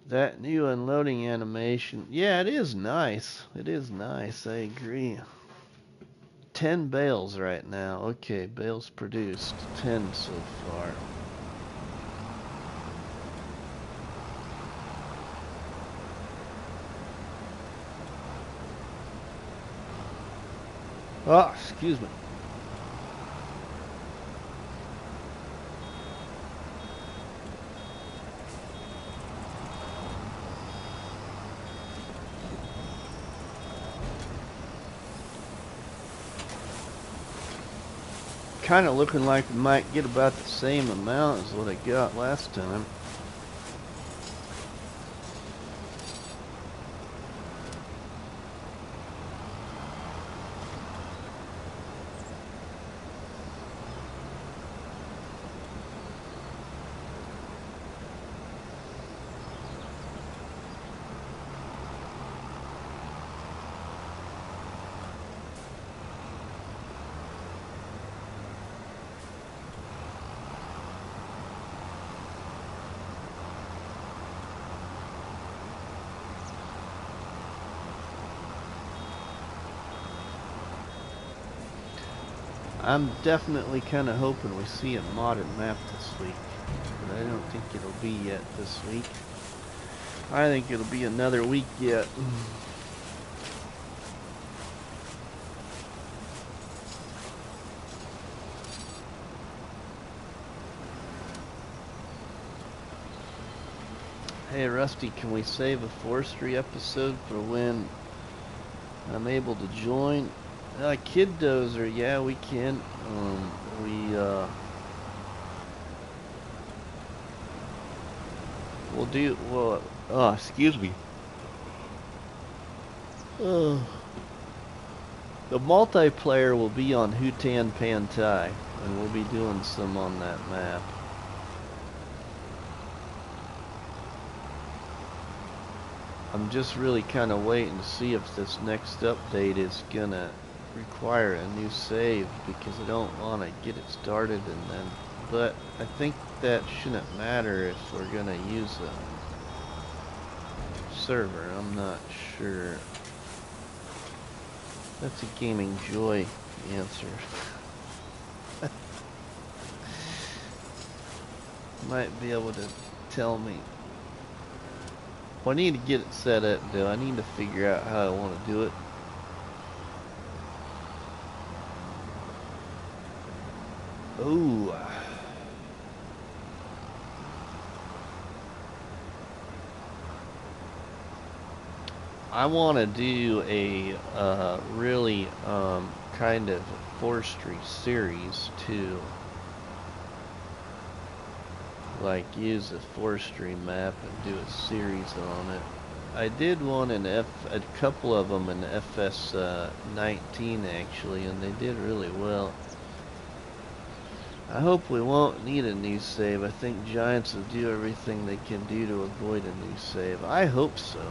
That new unloading animation. Yeah, it is nice. It is nice, I agree. 10 bales right now. Okay, bales produced. 10 so far. Oh, excuse me. Kind of looking like we might get about the same amount as what I got last time. I'm definitely kind of hoping we see a modded map this week, but I don't think it'll be yet this week. I think it'll be another week yet. Hey Rusty, can we save a forestry episode for when I'm able to join? Kid Dozer, yeah, we can. We'll do, well, oh, excuse me. Uh, the multiplayer will be on Hutan Pantai, and we'll be doing some on that map. I'm just really kind of waiting to see if this next update is gonna require a new save, because I don't want to get it started and then, but I think that shouldn't matter if we're gonna use a server. I'm not sure. That's a Gaming Joy answer. Might be able to tell me. Well, I need to get it set up though. I need to figure out how I want to do it. Ooh. I want to do a really kind of forestry series too. Like use a forestry map and do a series on it. I did one in a couple of them in FS19 actually, and they did really well. I hope we won't need a new save. I think Giants will do everything they can do to avoid a new save. I hope so.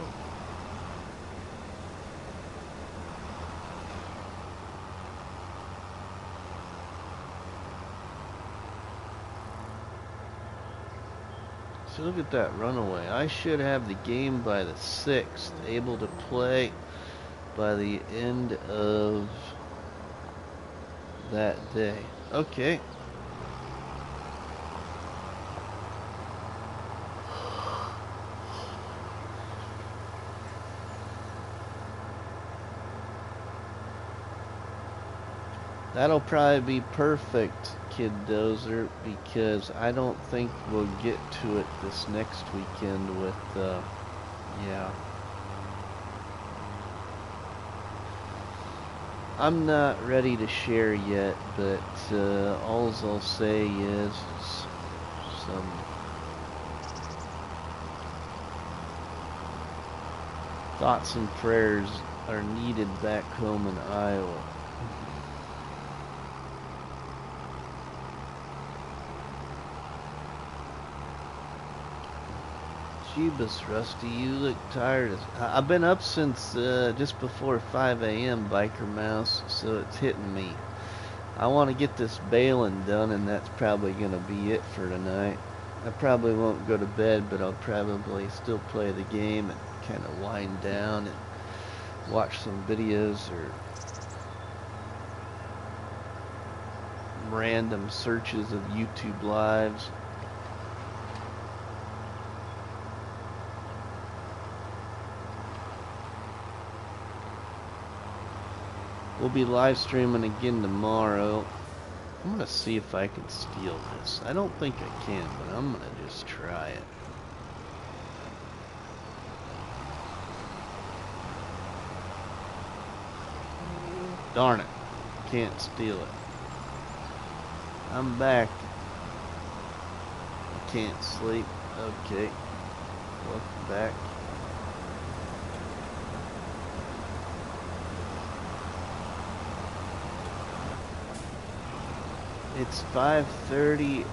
So look at that runaway. I should have the game by the 6th, able to play by the end of that day. Okay. That'll probably be perfect, Kid Dozer, because I don't think we'll get to it this next weekend with, yeah. I'm not ready to share yet, but all I'll say is some thoughts and prayers are needed back home in Iowa. Jeebus, Rusty, you look tired. I've been up since just before 5 a.m. Biker Mouse, so it's hitting me. I want to get this baling done, and that's probably going to be it for tonight. I probably won't go to bed, but I'll probably still play the game and kind of wind down and watch some videos or random searches of YouTube lives. We'll be live streaming again tomorrow. I'm gonna see if I can steal this. I don't think I can, but I'm gonna just try it. Darn it. Can't steal it. I'm back. I can't sleep. Okay. Welcome back. It's 5:30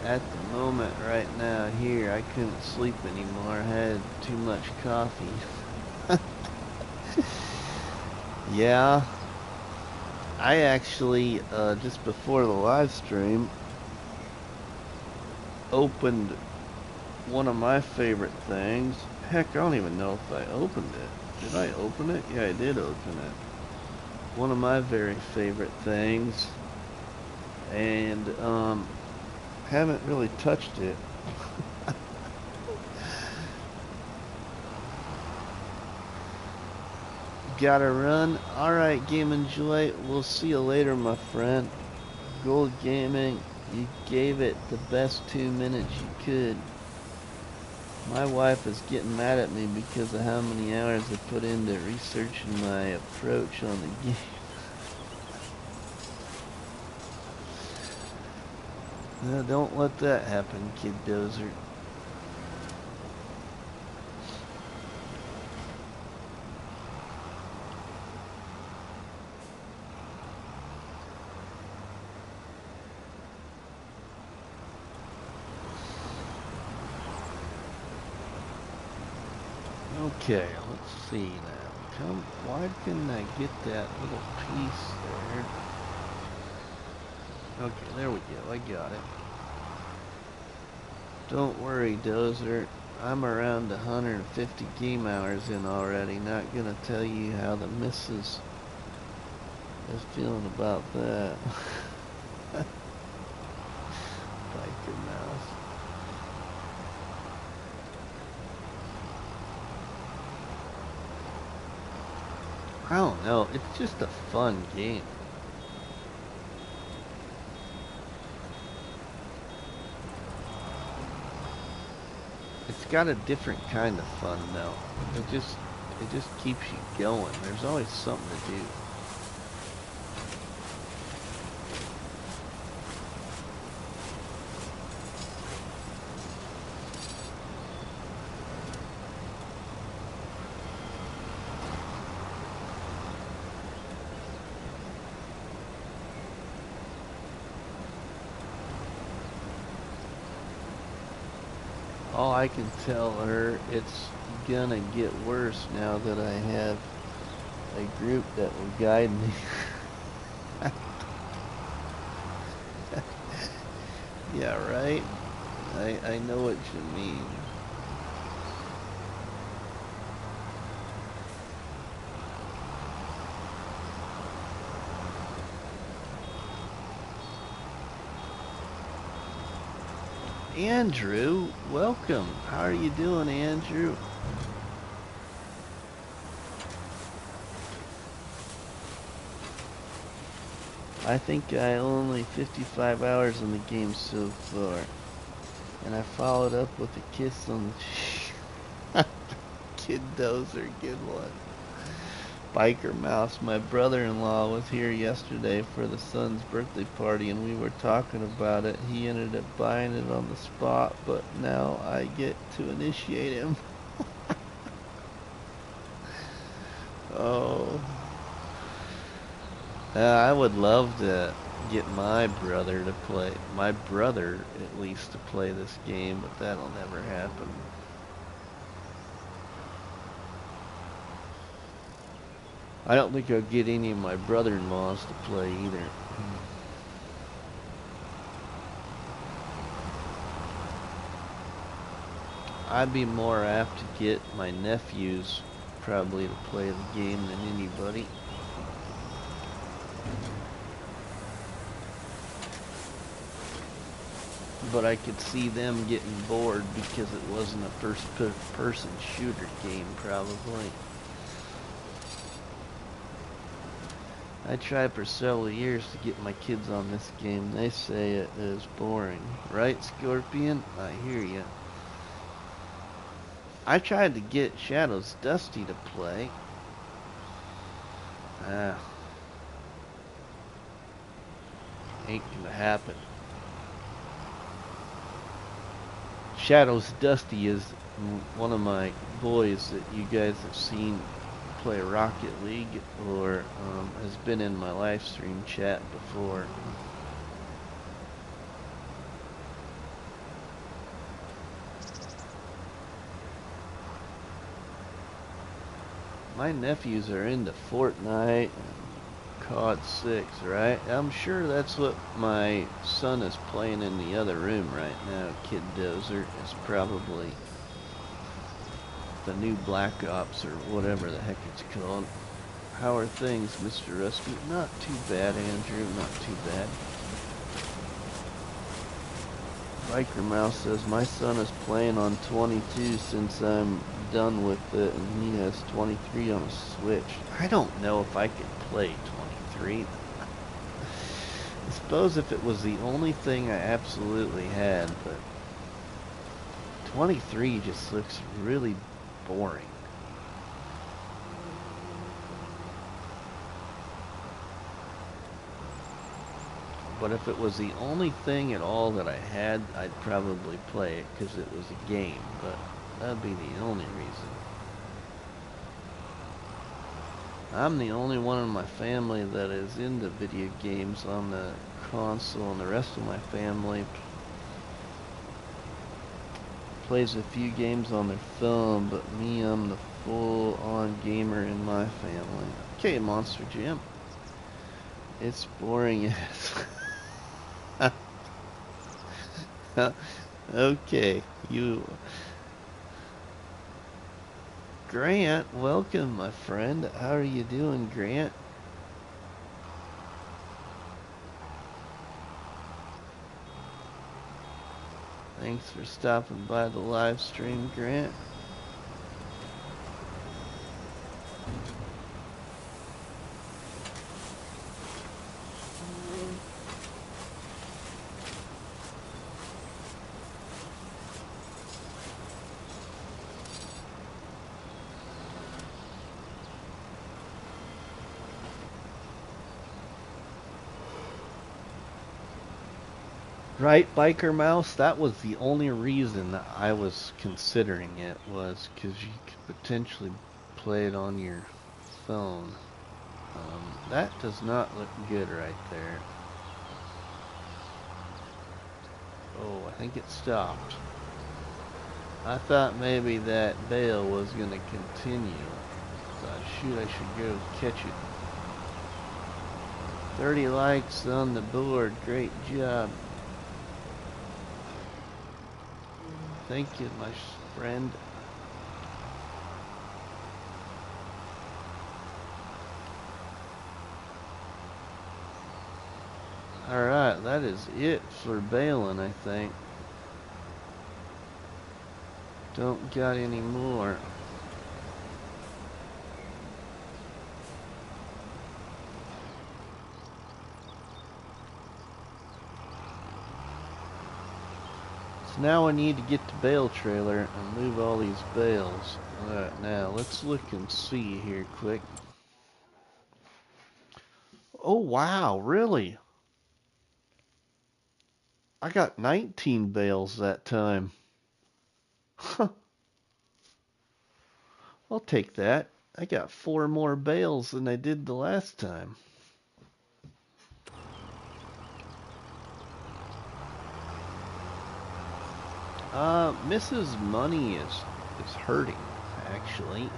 at the moment right now here. I couldn't sleep anymore. I had too much coffee. Yeah. I actually, just before the live stream, opened one of my favorite things. Heck, I don't even know if I opened it. Did I open it? Yeah, I did open it. One of my very favorite things. And haven't really touched it. Gotta run. Alright, Game Enjoy. We'll see you later, my friend. Gold Gaming, you gave it the best 2 minutes you could. My wife is getting mad at me because of how many hours I put into researching my approach on the game. No, don't let that happen, Kid Dozer. Okay, let's see now. Why couldn't I get that little piece there? Okay, there we go. I got it. Don't worry, Dozer. I'm around 150 game hours in already. Not gonna tell you how the missus is feeling about that. Biker mouse. I don't know. It's just a fun game. It's got a different kind of fun though. It just keeps you going. There's always something to do. All I can tell her, it's gonna get worse now that I have a group that will guide me. Yeah, right? I know what you mean. Andrew, welcome. How are you doing, Andrew? I think I only 55 hours in the game so far. And I followed up with a kiss on the Kid Dozer, good one. Biker Mouse, my brother-in-law was here yesterday for the son's birthday party and we were talking about it. He ended up buying it on the spot, but now I get to initiate him. Oh. I would love to get my brother to play, at least to play this game, but that'll never happen. I don't think I'll get any of my brother-in-laws to play either. I'd be more apt to get my nephews probably to play the game than anybody. But I could see them getting bored because it wasn't a first-person shooter game, probably. I tried for several years to get my kids on this game. They say it is boring. Right, Scorpion? I hear ya. I tried to get Shadows Dusty to play. Ain't gonna happen. Shadows Dusty is one of my boys that you guys have seen play Rocket League or has been in my live stream chat before. My nephews are into Fortnite and COD 6, right? I'm sure that's what my son is playing in the other room right now, Kid Dozer. It's probably the new Black Ops or whatever the heck it's called. How are things, Mr. Rusty? Not too bad, Andrew, not too bad. Biker Mouse says, my son is playing on 22 since I'm done with it, and he has 23 on a Switch. I don't know if I could play 23. I suppose if it was the only thing I absolutely had, but 23 just looks really boring. But if it was the only thing at all that I had, I'd probably play it because it was a game, but that'd be the only reason. I'm the only one in my family that is into video games on the console, and the rest of my family plays a few games on their phone, but me, I'm the full-on gamer in my family. Okay, Monster Jam. It's boring as... Okay, you... Grant, welcome, my friend. How are you doing, Grant? Thanks for stopping by the live stream, Grant. Right, Biker Mouse? That was the only reason that I was considering it, was because you could potentially play it on your phone. That does not look good right there. Oh, I think it stopped. I thought maybe that bale was going to continue. I thought, shoot, I should go catch it. 30 likes on the board. Great job. Thank you, my friend. Alright, that is it for bailing, I think. Don't got any more. So now I need to get the bale trailer and move all these bales. Alright, now let's look and see here quick. Oh wow, really? I got 19 bales that time. Huh. I'll take that. I got 4 more bales than I did the last time. Mrs. Money is hurting, actually.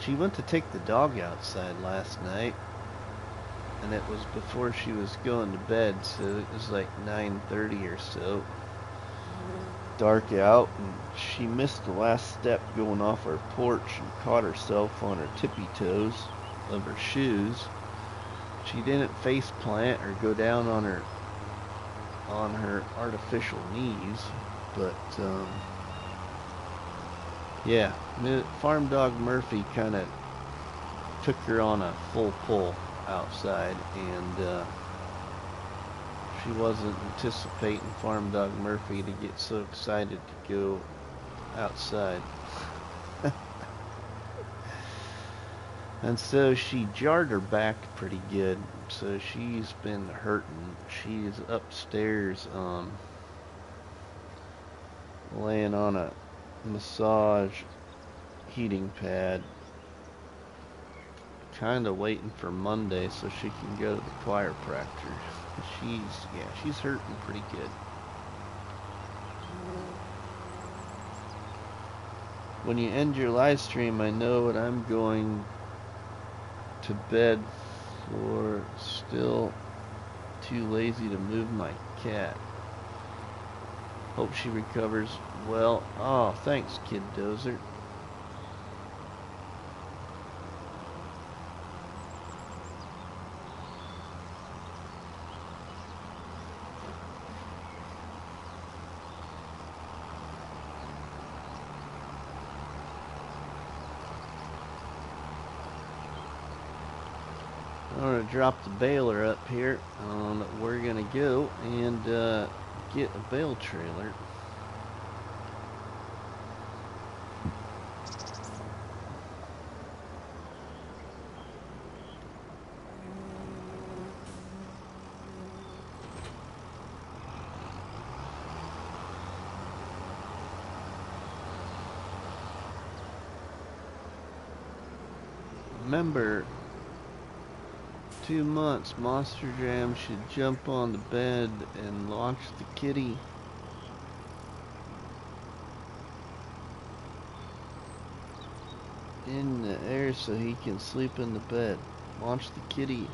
She went to take the dog outside last night, and it was before she was going to bed, so it was like 9:30 or so. Dark out, and she missed the last step going off our porch and caught herself on her tippy toes of her shoes. She didn't face plant or go down on her artificial knees, but yeah, farm dog Murphy kind of took her on a full pull outside, and she wasn't anticipating farm dog Murphy to get so excited to go outside. And so she jarred her back pretty good, so she's been hurting. She's upstairs laying on a massage heating pad, kind of waiting for Monday so she can go to the chiropractor. She's hurting pretty good. When you end your live stream, I know what I'm going to bed for. Still too lazy to move my cat. Hope she recovers well. Oh, thanks, Kid Dozer. I'm going to drop the baler up here. We're going to go and get a bale trailer. Remember, 2 months, Monster Jam should jump on the bed and launch the kitty. In the air so he can sleep in the bed. Launch the kitty.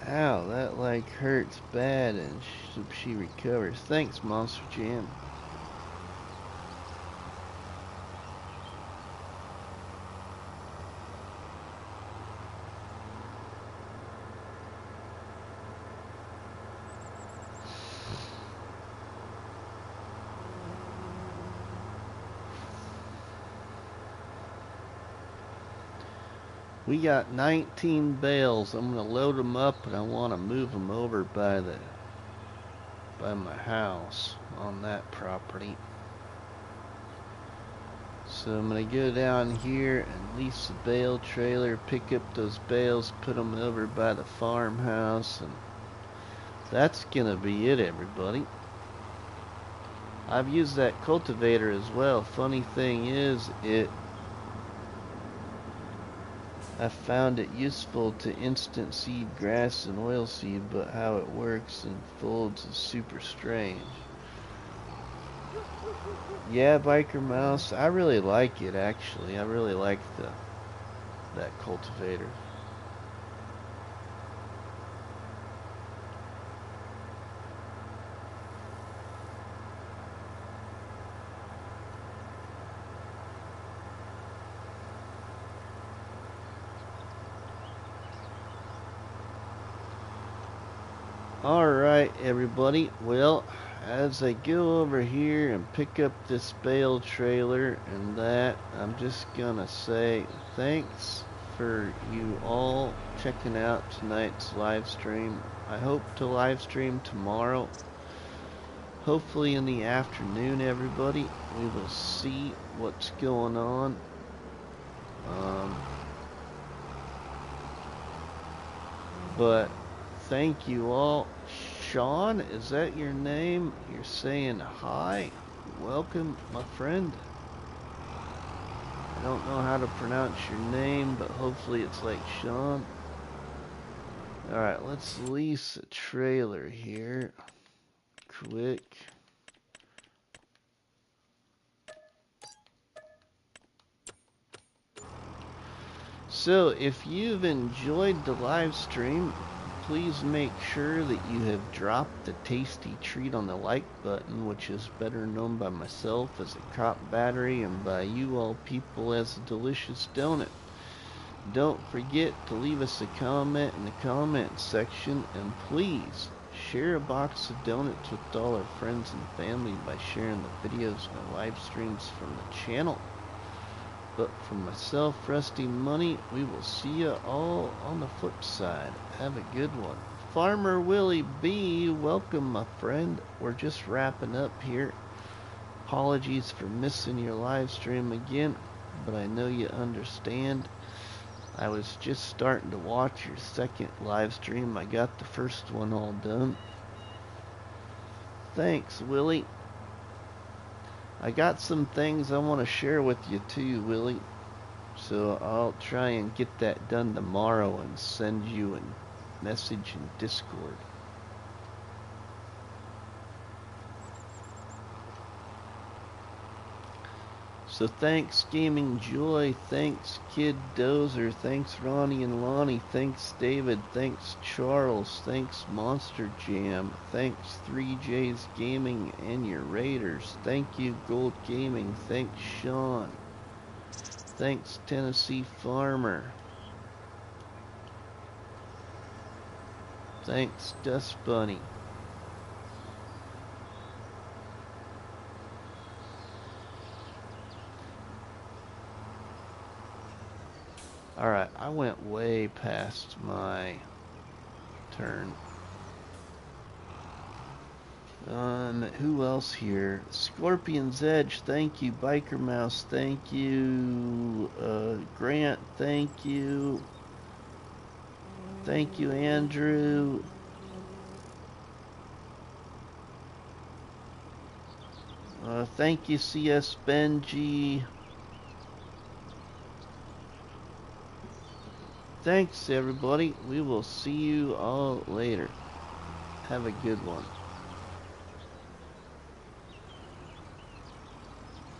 Ow, that like hurts bad, and she recovers. Thanks, Monster Jam. We got 19 bales. I'm gonna load them up, and I want to move them over by my house on that property. So I'm gonna go down here and lease a bale trailer, pick up those bales, put them over by the farmhouse, and that's gonna be it, everybody. I've used that cultivator as well. Funny thing is, I found it useful to instant seed grass and oilseed, but how it works and folds is super strange. Yeah, Biker Mouse, I really like it actually. I really like that cultivator. Alright, everybody. Well, as I go over here and pick up this bale trailer and that, I'm just gonna say thanks for you all checking out tonight's live stream. I hope to live stream tomorrow. Hopefully in the afternoon, everybody. We will see what's going on. But thank you all. Sean, is that your name? You're saying hi. Welcome, my friend. I don't know how to pronounce your name, but hopefully it's like Sean. Alright, let's lease a trailer here. Quick. So, if you've enjoyed the live stream, please make sure that you have dropped the tasty treat on the like button, which is better known by myself as a crop battery and by you all people as a delicious donut. Don't forget to leave us a comment in the comment section, and please share a box of donuts with all our friends and family by sharing the videos and live streams from the channel. But for myself, RustyMoney, we will see you all on the flip side. Have a good one. Farmer Willie B, welcome, my friend. We're just wrapping up here. Apologies for missing your live stream again, but I know you understand. I was just starting to watch your second live stream. I got the first one all done. Thanks, Willie. I got some things I want to share with you too, Willie. So I'll try and get that done tomorrow and send you a message in Discord. So thanks Gaming Joy, thanks Kid Dozer, thanks Ronnie and Lonnie, thanks David, thanks Charles, thanks Monster Jam, thanks 3J's Gaming and your Raiders, thank you Gold Gaming, thanks Sean, thanks Tennessee Farmer, thanks Dust Bunny. Alright, I went way past my turn. Who else here? Scorpion's Edge, thank you. Biker Mouse, thank you. Grant, thank you. Thank you, Andrew. Thank you, CS Benji. Thanks, everybody. We will see you all later. Have a good one.